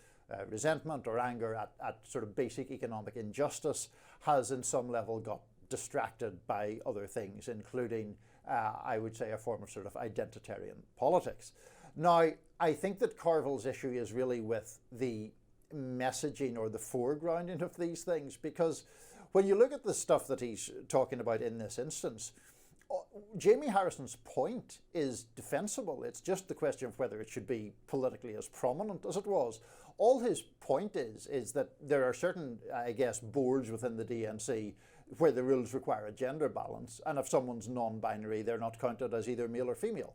S2: resentment or anger at sort of basic economic injustice, has in some level got distracted by other things, including, I would say, a form of sort of identitarian politics. Now, I think that Carville's issue is really with the messaging or the foregrounding of these things, because when you look at the stuff that he's talking about in this instance, Jamie Harrison's point is defensible. It's just the question of whether it should be politically as prominent as it was. All his point is that there are certain, I guess, boards within the DNC where the rules require a gender balance, and if someone's non-binary, they're not counted as either male or female.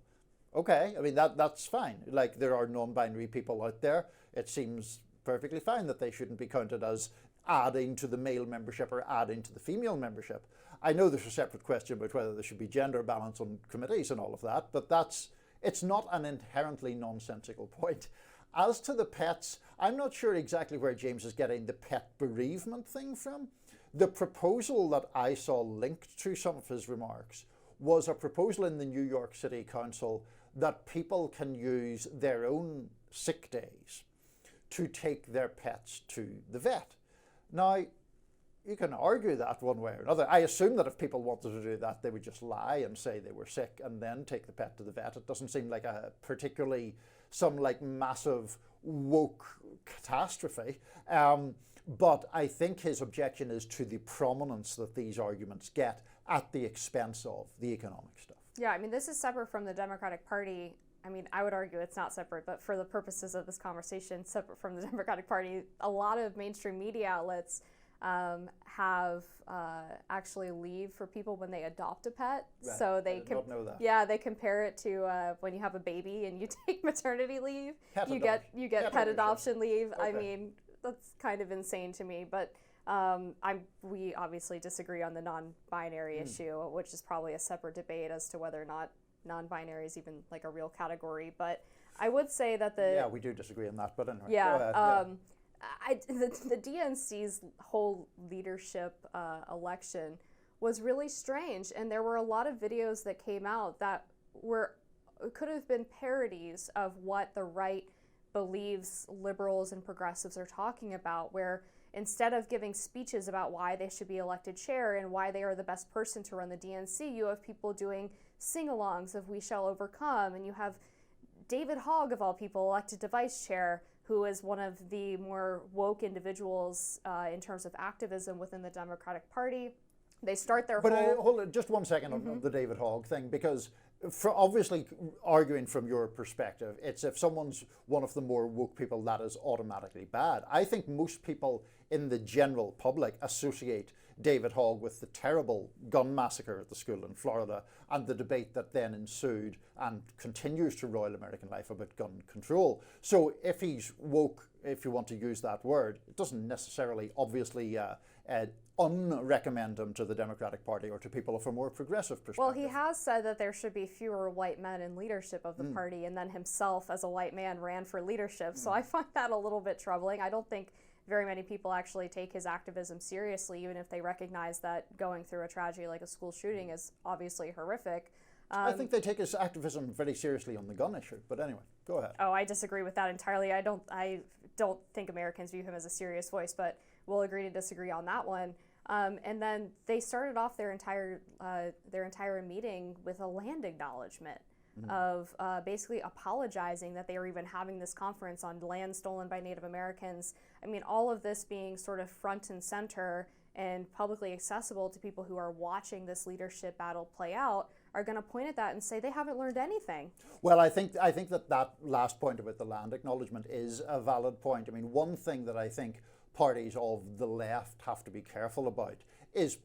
S2: Okay, I mean, that's fine. Like, there are non-binary people out there. It seems perfectly fine that they shouldn't be counted as adding to the male membership or adding to the female membership. I know there's a separate question about whether there should be gender balance on committees and all of that, but it's not an inherently nonsensical point. As to the pets, I'm not sure exactly where James is getting the pet bereavement thing from. The proposal that I saw linked to some of his remarks was a proposal in the New York City Council that people can use their own sick days to take their pets to the vet. Now, you can argue that one way or another. I assume that if people wanted to do that, they would just lie and say they were sick and then take the pet to the vet. It doesn't seem like a particularly some like massive woke catastrophe. But I think his objection is to the prominence that these arguments get at the expense of the economic stuff.
S1: Yeah, I mean, this is separate from the Democratic Party. I mean, I would argue it's not separate, but for the purposes of this conversation, separate from the Democratic Party, a lot of mainstream media outlets have actually leave for people when they adopt a pet.
S2: Right.
S1: So they
S2: I did not know that.
S1: Yeah, they compare it to when you have a baby and you take maternity leave. You get pet adoption leave.
S2: Okay.
S1: I mean, that's kind of insane to me. But we obviously disagree on the non-binary issue, which is probably a separate debate as to whether or not non-binary is even like a real category. But I would say that
S2: we do disagree on that. But anyway,
S1: yeah.
S2: go ahead.
S1: The DNC's whole leadership election was really strange, and there were a lot of videos that came out that could have been parodies of what the right believes liberals and progressives are talking about, where instead of giving speeches about why they should be elected chair and why they are the best person to run the DNC, you have people doing sing-alongs of "We Shall Overcome," and you have David Hogg, of all people, elected to vice chair, who is one of the more woke individuals in terms of activism within the Democratic Party. They start their
S2: hold on just 1 second on the David Hogg thing, because obviously arguing from your perspective, it's if someone's one of the more woke people, that is automatically bad. I think most people in the general public associate David Hogg with the terrible gun massacre at the school in Florida and the debate that then ensued and continues to roil American life about gun control. So if he's woke, if you want to use that word, it doesn't necessarily obviously unrecommend him to the Democratic Party or to people of a more progressive perspective.
S1: Well, he has said that there should be fewer white men in leadership of the party, and then himself as a white man ran for leadership. So I find that a little bit troubling. I don't think very many people actually take his activism seriously, even if they recognize that going through a tragedy like a school shooting is obviously horrific.
S2: I think they take his activism very seriously on the gun issue, but anyway, go ahead.
S1: Oh, I disagree with that entirely. I don't think Americans view him as a serious voice, but we'll agree to disagree on that one. And then they started off their entire meeting with a land acknowledgement of basically apologizing that they were even having this conference on land stolen by Native Americans. I mean, all of this being sort of front and center and publicly accessible to people who are watching this leadership battle play out are going to point at that and say they haven't learned anything.
S2: Well, I think that last point about the land acknowledgement is a valid point. I mean, one thing that I think parties of the left have to be careful about is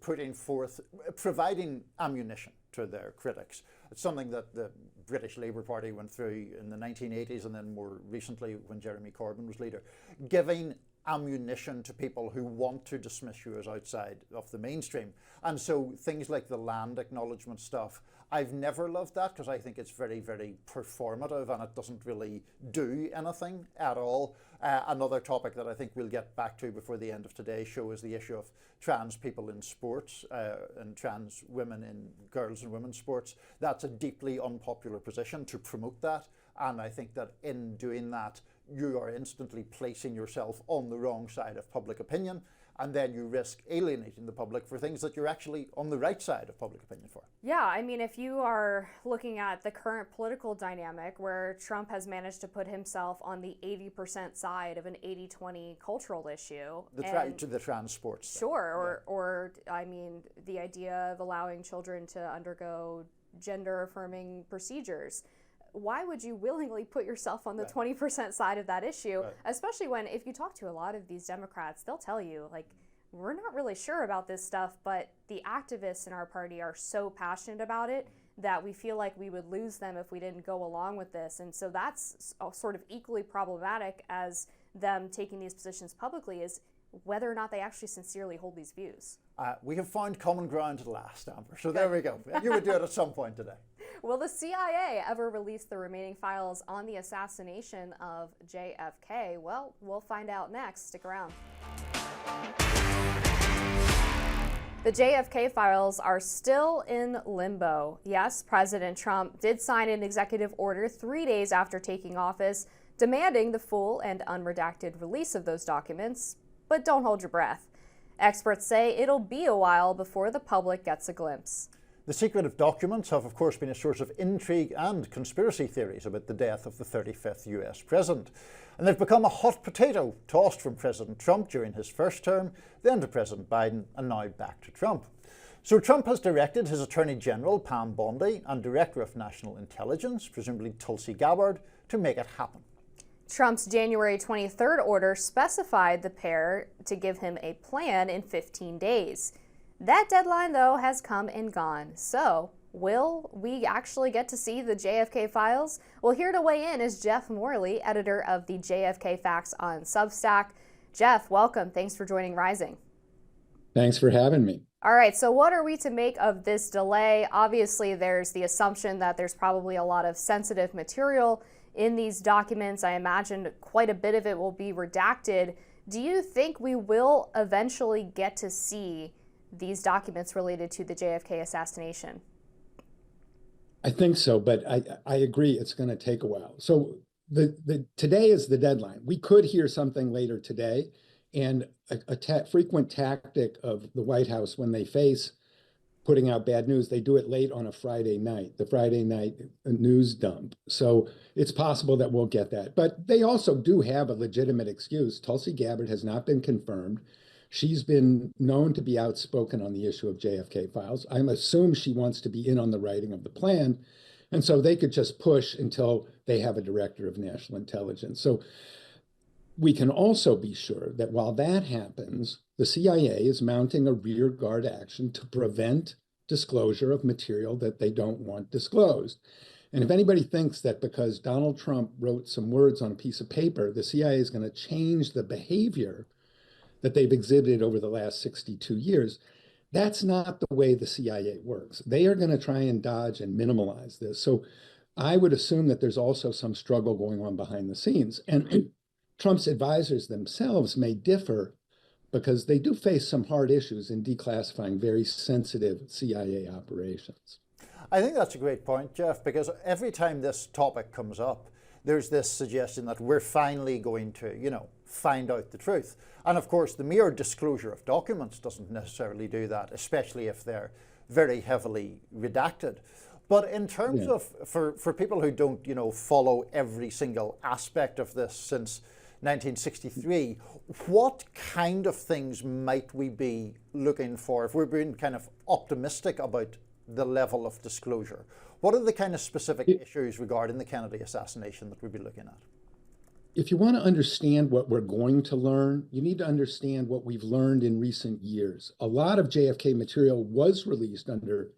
S2: providing ammunition to their critics. It's something that the British Labour Party went through in the 1980s and then more recently when Jeremy Corbyn was leader, giving ammunition to people who want to dismiss you as outside of the mainstream. And so things like the land acknowledgement stuff, I've never loved that because I think it's very, very performative and it doesn't really do anything at all. Another topic that I think we'll get back to before the end of today's show is the issue of trans people in sports and trans women in girls and women's sports. That's a deeply unpopular position to promote that. And I think that in doing that, you are instantly placing yourself on the wrong side of public opinion, and then you risk alienating the public for things that you're actually on the right side of public opinion for.
S1: Yeah, I mean, if you are looking at the current political dynamic where Trump has managed to put himself on the 80% side of an 80-20 cultural issue.
S2: To the trans sports.
S1: Sure, or I mean, the idea of allowing children to undergo gender-affirming procedures. Why would you willingly put yourself on the 20% side of that issue, especially when if you talk to a lot of these Democrats, they'll tell you, like, we're not really sure about this stuff, but the activists in our party are so passionate about it that we feel like we would lose them if we didn't go along with this. And so that's sort of equally problematic as them taking these positions publicly is whether or not they actually sincerely hold these views.
S2: We have found common ground at last, Amber. So there we go. You would do it at some point today.
S1: Will the CIA ever release the remaining files on the assassination of JFK? Well, we'll find out next. Stick around. The JFK files are still in limbo. Yes, President Trump did sign an executive order 3 days after taking office, demanding the full and unredacted release of those documents. But don't hold your breath. Experts say it'll be a while before the public gets a glimpse.
S2: The secretive documents have, of course, been a source of intrigue and conspiracy theories about the death of the 35th US president. And they've become a hot potato tossed from President Trump during his first term, then to President Biden, and now back to Trump. So Trump has directed his Attorney General, Pam Bondi, and Director of National Intelligence, presumably Tulsi Gabbard, to make it happen.
S1: Trump's January 23rd order specified the pair to give him a plan in 15 days. That deadline, though, has come and gone. So, will we actually get to see the JFK files? Well, here to weigh in is Jeff Morley, editor of the JFK Facts on Substack. Jeff, welcome. Thanks for joining Rising.
S11: Thanks for having me.
S1: All right, so what are we to make of this delay? Obviously, there's the assumption that there's probably a lot of sensitive material in these documents. I imagine quite a bit of it will be redacted. Do you think we will eventually get to see these documents related to the JFK assassination?
S11: I think so, but I agree it's going to take a while. So today is the deadline. We could hear something later today, and a frequent tactic of the White House when they face putting out bad news, they do it late on a Friday night, the Friday night news dump. So it's possible that we'll get that. But they also do have a legitimate excuse. Tulsi Gabbard has not been confirmed. She's been known to be outspoken on the issue of JFK files. I assume she wants to be in on the writing of the plan. And so they could just push until they have a director of national intelligence. So we can also be sure that while that happens, the CIA is mounting a rear guard action to prevent disclosure of material that they don't want disclosed. And if anybody thinks that because Donald Trump wrote some words on a piece of paper, the CIA is going to change the behavior, that they've exhibited over the last 62 years. That's not the way the CIA works. They are going to try and dodge and minimize this. So I would assume that there's also some struggle going on behind the scenes. And Trump's advisors themselves may differ because they do face some hard issues in declassifying very sensitive CIA operations.
S2: I think that's a great point, Jeff, because every time this topic comes up, there's this suggestion that we're finally going to, find out the truth. And of course, the mere disclosure of documents doesn't necessarily do that, especially if they're very heavily redacted. But in terms of, for people who don't, follow every single aspect of this since 1963, what kind of things might we be looking for if we're being kind of optimistic about the level of disclosure? What are the kind of specific issues regarding the Kennedy assassination that we'd be looking at?
S11: If you want to understand what we're going to learn, you need to understand what we've learned in recent years. A lot of JFK material was released under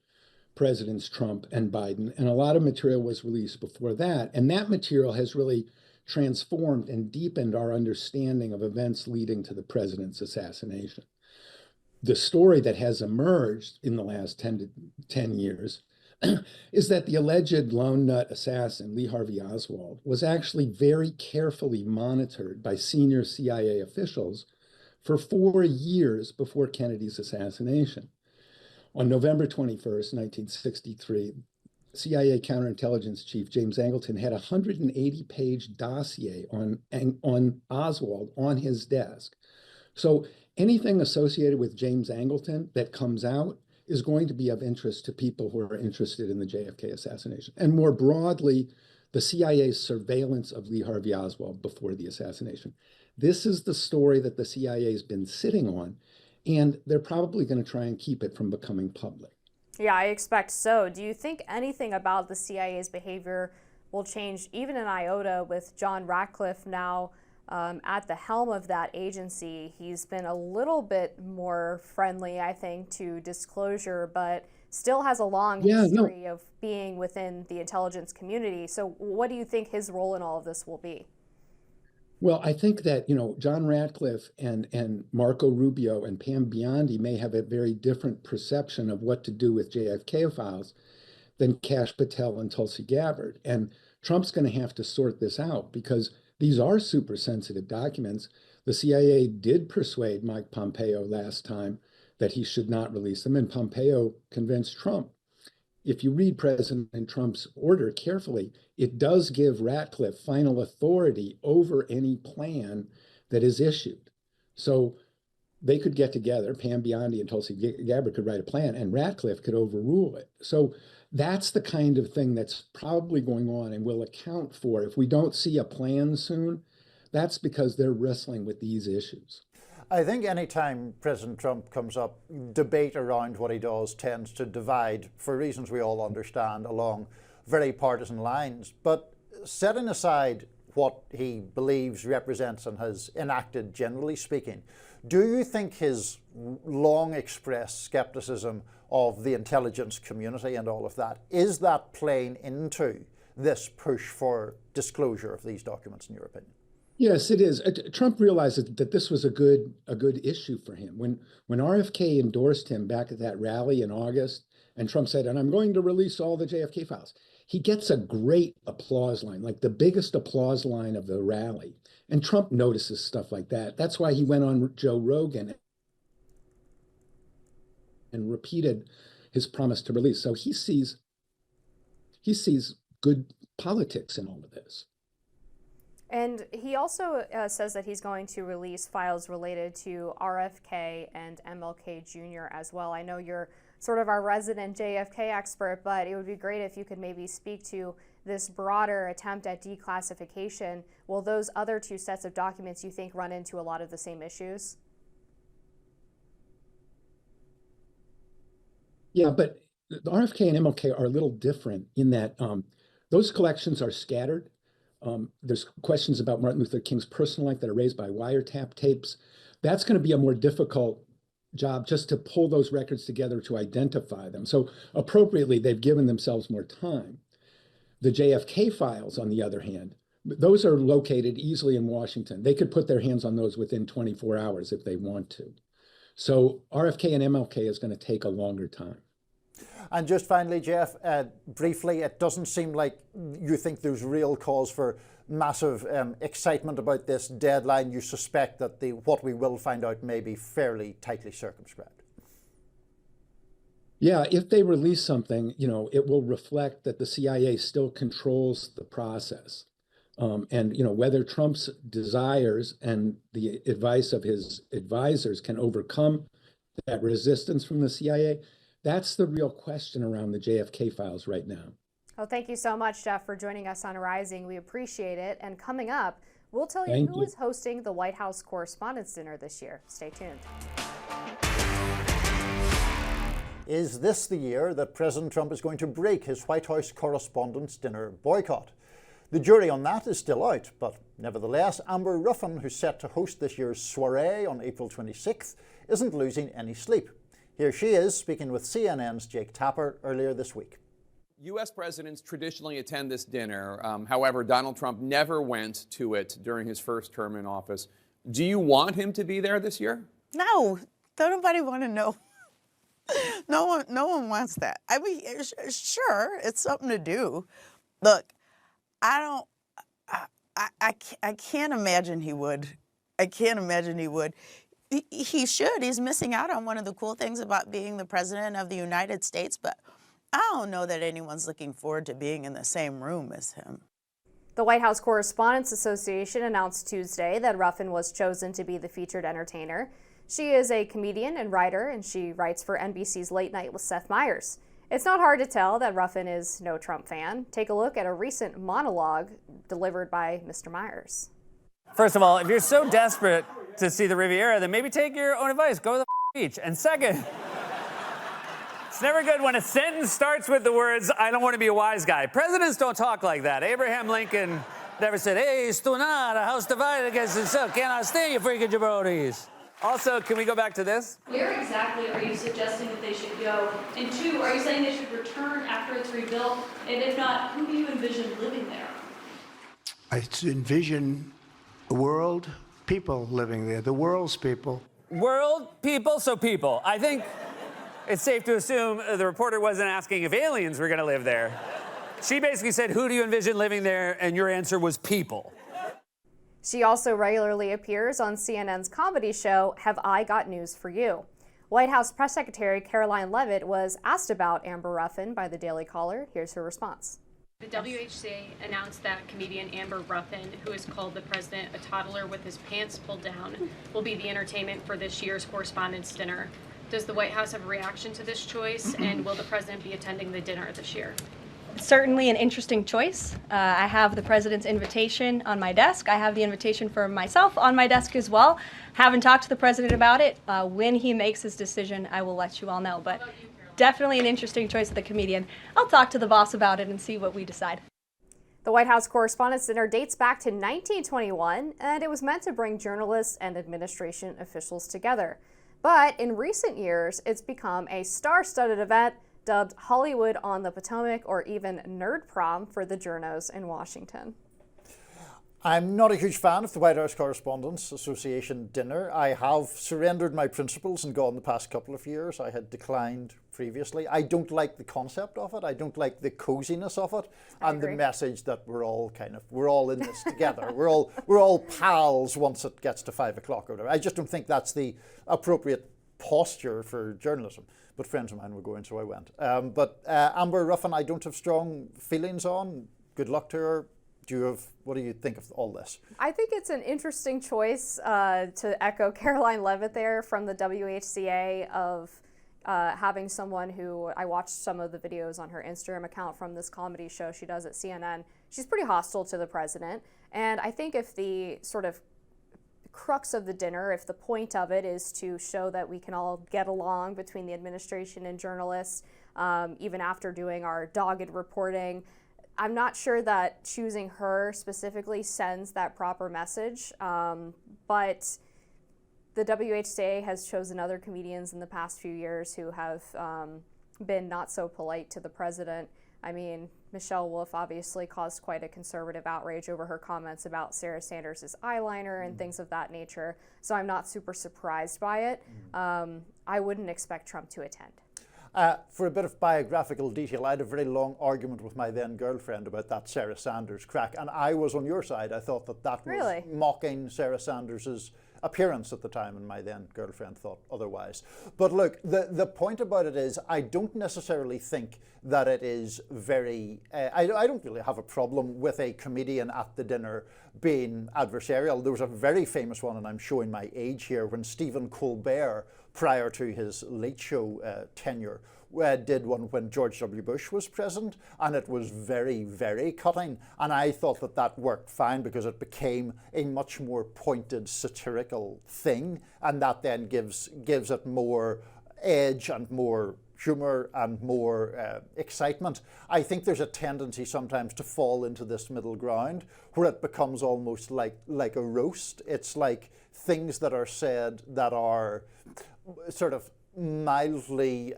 S11: Presidents Trump and Biden, and a lot of material was released before that. And that material has really transformed and deepened our understanding of events leading to the president's assassination. The story that has emerged in the last 10 years is that the alleged lone nut assassin, Lee Harvey Oswald, was actually very carefully monitored by senior CIA officials for 4 years before Kennedy's assassination. On November 21st, 1963, CIA counterintelligence chief James Angleton had a 180-page dossier on Oswald on his desk. So anything associated with James Angleton that comes out is going to be of interest to people who are interested in the JFK assassination. And more broadly, the CIA's surveillance of Lee Harvey Oswald before the assassination. This is the story that the CIA has been sitting on, and they're probably going to try and keep it from becoming public.
S1: Yeah, I expect so. Do you think anything about the CIA's behavior will change even an iota with John Ratcliffe now at the helm of that agency? He's been a little bit more friendly, I think, to disclosure, but still has a long history of being within the intelligence community. So what do you think his role in all of this will be?
S11: Well, I think that, John Ratcliffe and Marco Rubio and Pam Biondi may have a very different perception of what to do with JFK files than Kash Patel and Tulsi Gabbard. And Trump's going to have to sort this out because these are super sensitive documents. The CIA did persuade Mike Pompeo last time that he should not release them, and Pompeo convinced Trump. If you read President Trump's order carefully, it does give Ratcliffe final authority over any plan that is issued. So they could get together, Pam Biondi and Tulsi Gabbard could write a plan, and Ratcliffe could overrule it. So that's the kind of thing that's probably going on and will account for, if we don't see a plan soon, that's because they're wrestling with these issues.
S2: I think anytime President Trump comes up, debate around what he does tends to divide, for reasons we all understand, along very partisan lines. But setting aside what he believes, represents, and has enacted, generally speaking, do you think his long expressed skepticism of the intelligence community and all of that, is that playing into this push for disclosure of these documents, in your opinion?
S11: Yes, it is. Trump realizes that this was a good issue for him. When RFK endorsed him back at that rally in August, and Trump said, and I'm going to release all the JFK files, he gets a great applause line, like the biggest applause line of the rally. And Trump notices stuff like that. That's why he went on Joe Rogan and repeated his promise to release. So he sees good politics in all of this.
S1: And he also says that he's going to release files related to RFK and MLK Jr. as well. I know you're sort of our resident JFK expert, but it would be great if you could maybe speak to this broader attempt at declassification. Will those other two sets of documents, you think, run into a lot of the same issues?
S11: Yeah, but the RFK and MLK are a little different in that those collections are scattered. There's questions about Martin Luther King's personal life that are raised by wiretap tapes. That's going to be a more difficult job, just to pull those records together to identify them. So appropriately, they've given themselves more time. The JFK files, on the other hand, Those are located easily in Washington. They could put their hands on those within 24 hours if they want to. So RFK and MLK is going to take a longer time.
S2: And just finally, Jeff, briefly, it doesn't seem like you think there's real cause for massive excitement about this deadline. You suspect that what we will find out may be fairly tightly circumscribed.
S11: Yeah, if they release something, it will reflect that the CIA still controls the process. And whether Trump's desires and the advice of his advisors can overcome that resistance from the CIA, that's the real question around the JFK files right now.
S1: Well, thank you so much, Jeff, for joining us on Rising. We appreciate it. And coming up, we'll tell you who is hosting the White House Correspondents Dinner this year. Stay tuned.
S2: Is this the year that President Trump is going to break his White House Correspondents' Dinner boycott? The jury on that is still out, but nevertheless, Amber Ruffin, who's set to host this year's soiree on April 26th, isn't losing any sleep. Here she is speaking with CNN's Jake Tapper earlier this week.
S12: U.S. presidents traditionally attend this dinner. However, Donald Trump never went to it during his first term in office. Do you want him to be there this year?
S13: No, don't nobody want to know. No one wants that. I mean, sure, it's something to do. Look, I can't imagine he would. I can't imagine he would. He should. He's missing out on one of the cool things about being the president of the United States, but I don't know that anyone's looking forward to being in the same room as him.
S1: The White House Correspondents Association announced Tuesday that Ruffin was chosen to be the featured entertainer. She is a comedian and writer, and she writes for NBC's Late Night with Seth Meyers. It's not hard to tell that Ruffin is no Trump fan. Take a look at a recent monologue delivered by Mr. Meyers.
S14: First of all, if you're so desperate to see the Riviera, then maybe take your own advice. Go to the beach. And second, it's never good when a sentence starts with the words, I don't want to be a wise guy. Presidents don't talk like that. Abraham Lincoln never said, hey, Stunad, a house divided against itself cannot stand, you freaking jabronis. Also, can we go back to this?
S15: Where exactly are you suggesting that they should go? And two, are you saying they should return after it's rebuilt? And if not, who do you envision living there?
S16: I envision the world, people living there, the world's people.
S14: World, people, so people. I think it's safe to assume the reporter wasn't asking if aliens were going to live there. She basically said, who do you envision living there? And your answer was people.
S1: She also regularly appears on CNN's comedy show, Have I Got News for You? White House Press Secretary Caroline Leavitt was asked about Amber Ruffin by the Daily Caller. Here's her response.
S17: The WHCA announced that comedian Amber Ruffin, who has called the president a toddler with his pants pulled down, will be the entertainment for this year's Correspondents' Dinner. Does the White House have a reaction to this choice, and will the president be attending the dinner this year?
S18: Certainly an interesting choice. I have the president's invitation on my desk. I have the invitation for myself on my desk as well. Haven't talked to the president about it. When he makes his decision, I will let you all know. But definitely an interesting choice of the comedian. I'll talk to the boss about it and see what we decide.
S1: The White House Correspondents' Dinner dates back to 1921, and it was meant to bring journalists and administration officials together. But in recent years, it's become a star-studded event dubbed Hollywood on the Potomac, or even Nerd Prom for the journos in Washington.
S2: I'm not a huge fan of the White House Correspondents Association dinner. I have surrendered my principles and gone the past couple of years. I had declined previously. I don't like the concept of it. I don't like the coziness of it, and the message that we're all in this together. We're all pals once it gets to 5 o'clock or whatever. I just don't think that's the appropriate posture for journalism. But friends of mine were going, so I went. But Amber Ruffin, I don't have strong feelings on. Good luck to her. What do you think of all this?
S1: I think it's an interesting choice, to echo Caroline Leavitt there from the WHCA, of having someone who, I watched some of the videos on her Instagram account from this comedy show she does at CNN. She's pretty hostile to the president. And I think if the sort of crux of the dinner, if the point of it is to show that we can all get along between the administration and journalists, even after doing our dogged reporting, I'm not sure that choosing her specifically sends that proper message, but the WHCA has chosen other comedians in the past few years who have been not so polite to the president. I mean, Michelle Wolf obviously caused quite a conservative outrage over her comments about Sarah Sanders' eyeliner and things of that nature. So I'm not super surprised by it. I wouldn't expect Trump to attend.
S2: For a bit of biographical detail, I had a very long argument with my then girlfriend about that Sarah Sanders crack, and I was on your side. I thought that was mocking Sarah Sanders's appearance at the time, and my then girlfriend thought otherwise. But look, the point about it is, I don't necessarily think that it is very, I don't really have a problem with a comedian at the dinner being adversarial. There was a very famous one, and I'm showing my age here, when Stephen Colbert, prior to his Late Show tenure, did one when George W. Bush was president, and it was very, very cutting. And I thought that worked fine because it became a much more pointed satirical thing, and that then gives it more edge and more humour and more excitement. I think there's a tendency sometimes to fall into this middle ground where it becomes almost like a roast. It's like things that are said that are sort of mildly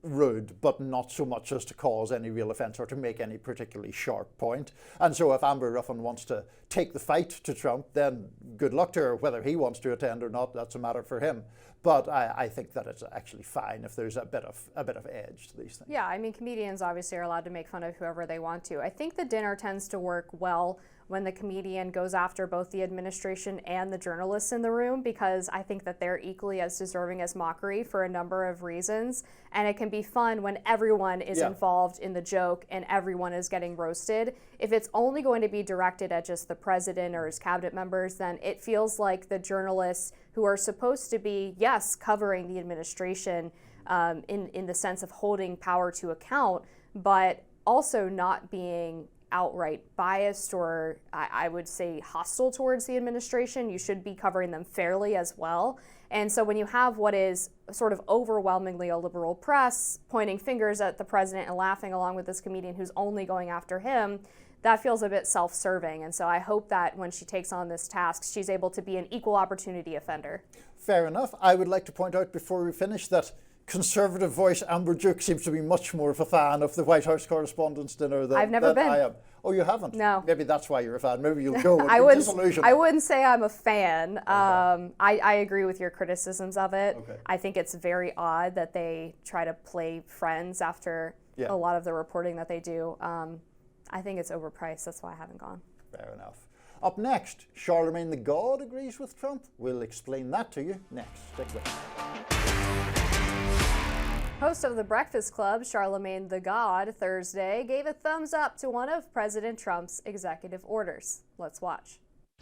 S2: rude, but not so much as to cause any real offence or to make any particularly sharp point. And so if Amber Ruffin wants to take the fight to Trump, then good luck to her. Whether he wants to attend or not, that's a matter for him. But I think that it's actually fine if there's a bit of edge to these things.
S1: Yeah, I mean, comedians obviously are allowed to make fun of whoever they want to. I think the dinner tends to work well when the comedian goes after both the administration and the journalists in the room, because I think that they're equally as deserving as mockery for a number of reasons. And it can be fun when everyone is involved in the joke and everyone is getting roasted. If it's only going to be directed at just the president or his cabinet members, then it feels like the journalists who are supposed to be, yes, covering the administration in the sense of holding power to account, but also not being outright biased or I would say hostile towards the administration. You should be covering them fairly as well. And so when you have what is sort of overwhelmingly a liberal press pointing fingers at the president and laughing along with this comedian who's only going after him, that feels a bit self-serving. And so I hope that when she takes on this task, she's able to be an equal opportunity offender.
S2: Fair enough. I would like to point out before we finish that conservative voice Amber Duke seems to be much more of a fan of the White House Correspondents Dinner than
S1: I've never been.
S2: I am. Oh, you haven't?
S1: No.
S2: Maybe that's why you're a fan. Maybe you'll go.
S1: I wouldn't say I'm a fan. Okay. I agree with your criticisms of it. Okay. I think it's very odd that they try to play Friends after a lot of the reporting that they do. I think it's overpriced. That's why I haven't gone.
S2: Fair enough. Up next, Charlamagne Tha God agrees with Trump. We'll explain that to you next. Stick with us.
S1: Host of The Breakfast Club, Charlamagne Tha God, Thursday gave a thumbs up to one of President Trump's executive orders. Let's watch.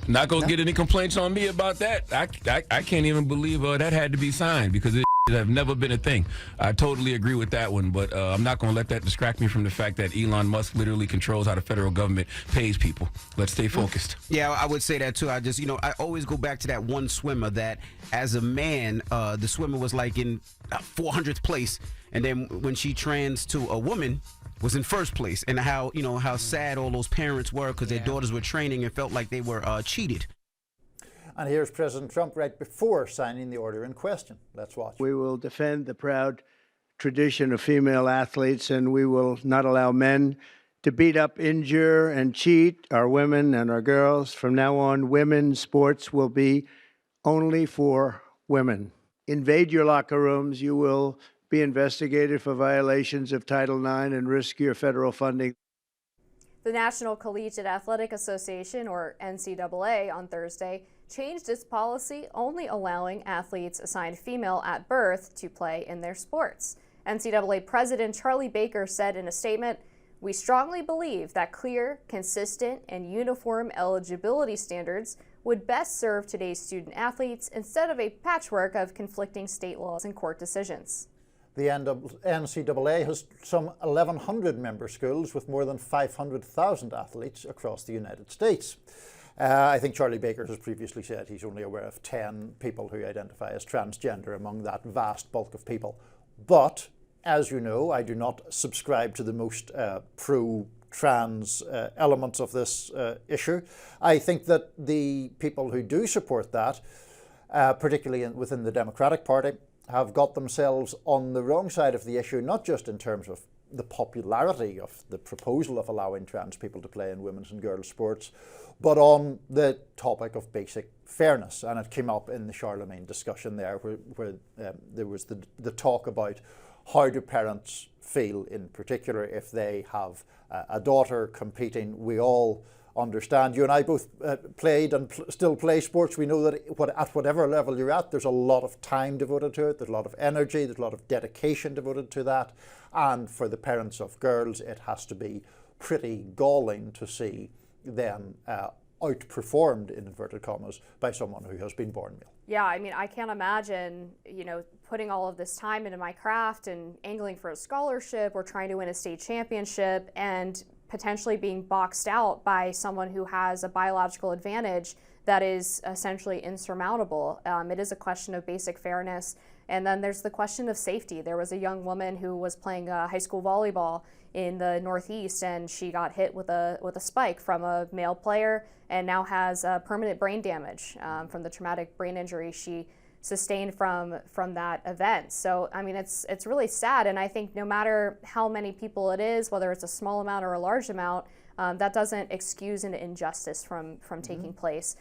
S19: Not gonna get any complaints on me about that. I can't even believe that had to be signed because it have never been a thing. I totally agree with that one, but I'm not gonna let that distract me from the fact that Elon Musk literally controls how the federal government pays people. Let's stay focused.
S20: Yeah, I would say that too. I always go back to that one swimmer that as a man, the swimmer was like in 400th place, and then when she trans to a woman, was in first place, and how sad all those parents were because their daughters were training and felt like they were cheated.
S2: And here's President Trump right before signing the order in question. Let's watch.
S21: We will defend the proud tradition of female athletes, and we will not allow men to beat up, injure, and cheat our women and our girls. From now on, women's sports will be only for women. Invade your locker rooms. You will be investigated for violations of Title IX and risk your federal funding.
S1: The National Collegiate Athletic Association, or NCAA, on Thursday changed its policy only allowing athletes assigned female at birth to play in their sports. NCAA President Charlie Baker said in a statement, "We strongly believe that clear, consistent, and uniform eligibility standards would best serve today's student athletes instead of a patchwork of conflicting state laws and court decisions."
S2: The NCAA has some 1,100 member schools with more than 500,000 athletes across the United States. I think Charlie Baker has previously said he's only aware of 10 people who identify as transgender among that vast bulk of people. But, as you know, I do not subscribe to the most pro-trans elements of this issue. I think that the people who do support that, particularly within the Democratic Party, have got themselves on the wrong side of the issue, not just in terms of the popularity of the proposal of allowing trans people to play in women's and girls' sports, but on the topic of basic fairness. And it came up in the Charlamagne discussion there, where there was the talk about how do parents feel, in particular, if they have a daughter competing. We all understand, you and I both played and still play sports. We know that at whatever level you're at, there's a lot of time devoted to it, there's a lot of energy, there's a lot of dedication devoted to that. And for the parents of girls, it has to be pretty galling to see them outperformed, in inverted commas, by someone who has been born male.
S1: Yeah, I mean, I can't imagine, putting all of this time into my craft and angling for a scholarship or trying to win a state championship and potentially being boxed out by someone who has a biological advantage that is essentially insurmountable. It is a question of basic fairness. And then there's the question of safety. There was a young woman who was playing high school volleyball in the Northeast, and she got hit with a spike from a male player and now has permanent brain damage from the traumatic brain injury she sustained from that event. So, I mean, it's really sad, and I think no matter how many people it is, whether it's a small amount or a large amount, that doesn't excuse an injustice from taking place.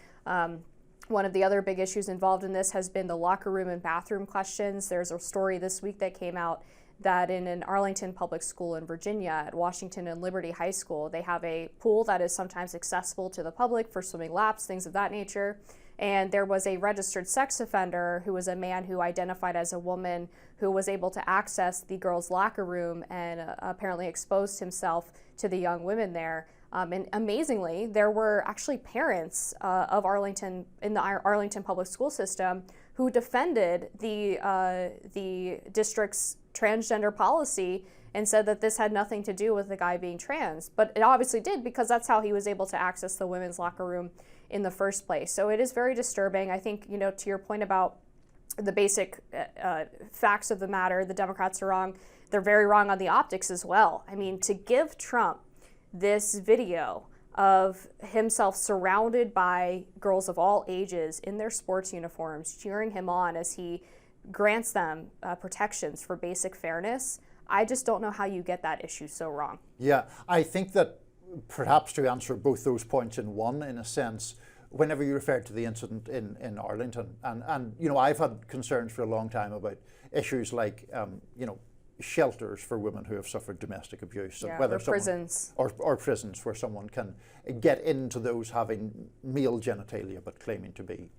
S1: One of the other big issues involved in this has been the locker room and bathroom questions. There's a story this week that came out that in an Arlington public school in Virginia at Washington and Liberty High School, they have a pool that is sometimes accessible to the public for swimming laps, things of that nature. And there was a registered sex offender who was a man who identified as a woman who was able to access the girls' locker room and apparently exposed himself to the young women there. And amazingly, there were actually parents of Arlington, in the Arlington public school system, who defended the district's transgender policy and said that this had nothing to do with the guy being trans. But it obviously did, because that's how he was able to access the women's locker room in the first place. So it is very disturbing. I think, to your point about the basic facts of the matter, the Democrats are wrong. They're very wrong on the optics as well. I mean, to give Trump this video of himself surrounded by girls of all ages in their sports uniforms, cheering him on as he grants them protections for basic fairness, I just don't know how you get that issue so wrong.
S2: Yeah, I think that perhaps to answer both those points in one, in a sense, whenever you referred to the incident in Arlington, and I've had concerns for a long time about issues like, shelters for women who have suffered domestic abuse,
S1: yeah,
S2: whether
S1: or prisons.
S2: Or prisons where someone can get into those having male genitalia but claiming to be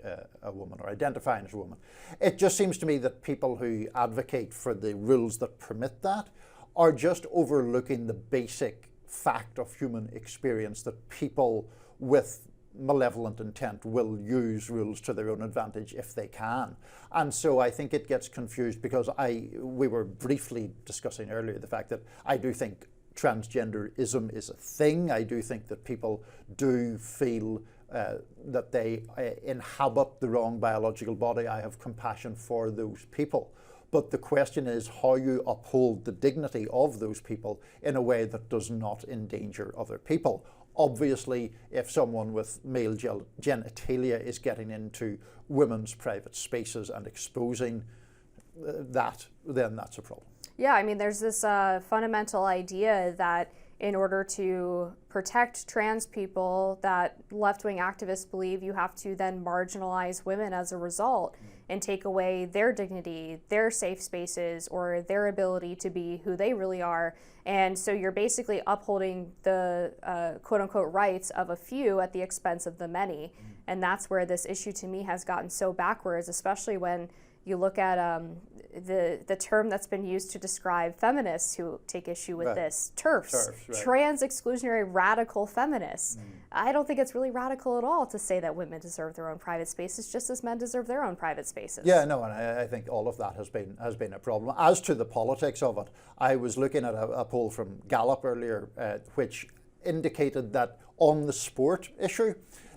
S2: a woman or identifying as a woman. It just seems to me that people who advocate for the rules that permit that are just overlooking the basic fact of human experience that people with malevolent intent will use rules to their own advantage if they can. And so I think it gets confused, because we were briefly discussing earlier the fact that I do think transgenderism is a thing. I do think that people do feel that they inhabit the wrong biological body. I have compassion for those people. But the question is how you uphold the dignity of those people in a way that does not endanger other people. Obviously, if someone with male genitalia is getting into women's private spaces and exposing that, then that's a problem.
S1: Yeah, I mean, there's this fundamental idea that in order to protect trans people, that left-wing activists believe you have to then marginalize women as a result and take away their dignity, their safe spaces, or their ability to be who they really are. And so you're basically upholding the quote-unquote rights of a few at the expense of the many. And that's where this issue to me has gotten so backwards, especially when you look at the term that's been used to describe feminists who take issue with this, TERFs,
S2: right.
S1: Trans exclusionary radical feminists. I don't think it's really radical at all to say that women deserve their own private spaces just as men deserve their own private spaces.
S2: Yeah, no, and I think all of that has been a problem. As to the politics of it, I was looking at a poll from Gallup earlier, which indicated that on the sport issue,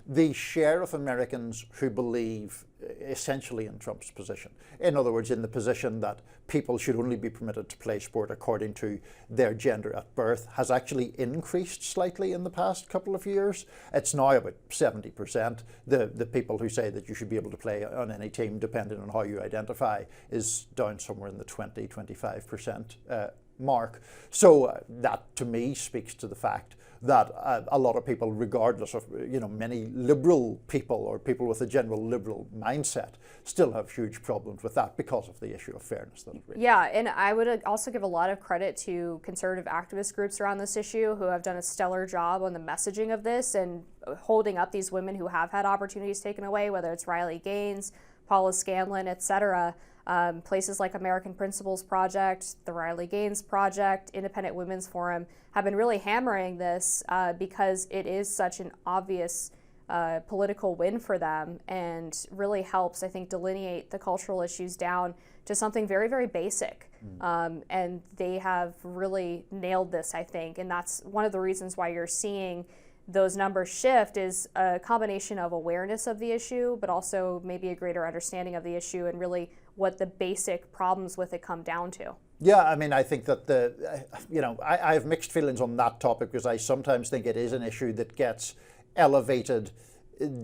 S2: the share of Americans who believe essentially in Trump's position, in other words, in the position that people should only be permitted to play sport according to their gender at birth, has actually increased slightly in the past couple of years. It's now about 70%. The people who say that you should be able to play on any team depending on how you identify is down somewhere in the 20-25% mark. So that, to me, speaks to the fact that a lot of people, regardless of, many liberal people or people with a general liberal mindset, still have huge problems with that because of the issue of fairness that it raises.
S1: Yeah, and I would also give a lot of credit to conservative activist groups around this issue who have done a stellar job on the messaging of this and holding up these women who have had opportunities taken away, whether it's Riley Gaines, Paula Scanlon, etc. Places like American Principles Project, the Riley Gaines Project, Independent Women's Forum have been really hammering this because it is such an obvious political win for them and really helps, I think, delineate the cultural issues down to something very, very basic. And they have really nailed this, I think, and that's one of the reasons why you're seeing those numbers shift is a combination of awareness of the issue, but also maybe a greater understanding of the issue and really what the basic problems with it come down to.
S2: Yeah, I mean, I think that I have mixed feelings on that topic because I sometimes think it is an issue that gets elevated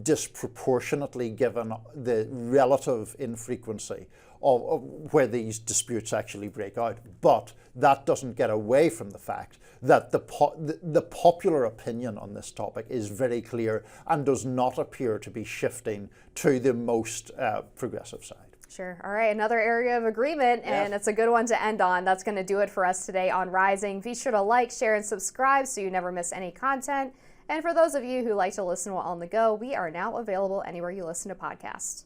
S2: disproportionately given the relative infrequency of where these disputes actually break out. But that doesn't get away from the fact that the popular opinion on this topic is very clear and does not appear to be shifting to the most progressive side.
S1: Sure. All right, another area of agreement, and it's a good one to end on. That's going to do it for us today on Rising. Be sure to like, share, and subscribe so you never miss any content. And for those of you who like to listen while on the go, we are now available anywhere you listen to podcasts.